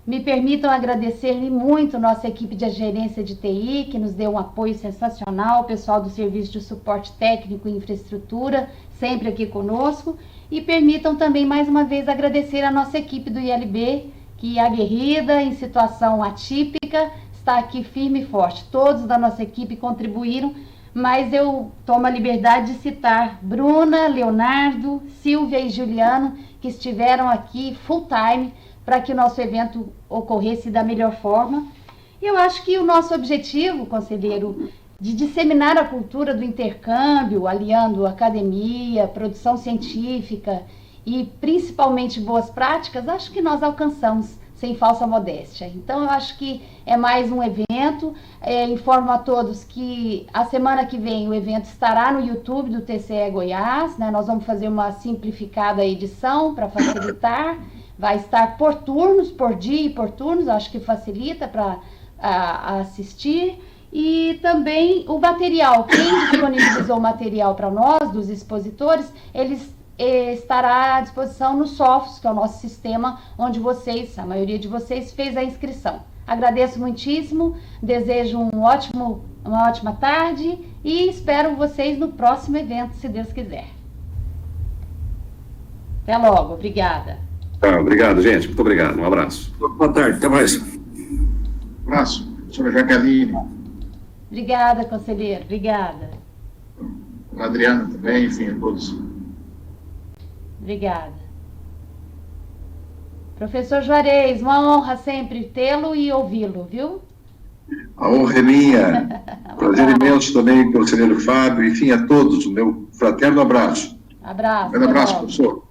Me permitam agradecer-lhe muito nossa equipe de gerência de TI, que nos deu um apoio sensacional, o pessoal do Serviço de Suporte Técnico e Infraestrutura, sempre aqui conosco. E permitam também, mais uma vez, agradecer a nossa equipe do ILB, que aguerrida, em situação atípica, está aqui firme e forte. Todos da nossa equipe contribuíram, mas eu tomo a liberdade de citar Bruna, Leonardo, Silvia e Juliano, que estiveram aqui full time para que o nosso evento ocorresse da melhor forma. E eu acho que o nosso objetivo, conselheiro, de disseminar a cultura do intercâmbio, aliando academia, produção científica e principalmente boas práticas, acho que nós alcançamos, sem falsa modéstia. Então, eu acho que é mais um evento. Informo a todos que a semana que vem o evento estará no YouTube do TCE Goiás, né? Nós vamos fazer uma simplificada edição para facilitar. Vai estar por turnos, por dia e por turnos, acho que facilita para assistir. E também o material, quem disponibilizou o material para nós, dos expositores, eles estará à disposição no Sofos, que é o nosso sistema, onde vocês, a maioria de vocês, fez a inscrição. Agradeço muitíssimo, desejo uma ótima tarde e espero vocês no próximo evento, se Deus quiser. Até logo, obrigada. Obrigado, gente, muito obrigado, um abraço. Boa tarde, até mais. Um abraço, professora Jaqueline. Obrigada, conselheiro, obrigada. A Adriana também, enfim, a todos. Obrigada. Professor Juarez, uma honra sempre tê-lo e ouvi-lo, viu? A honra é minha. Prazer imenso também, conselheiro Fábio, enfim, a todos, o meu fraterno abraço. Abraço. Um grande abraço, professor.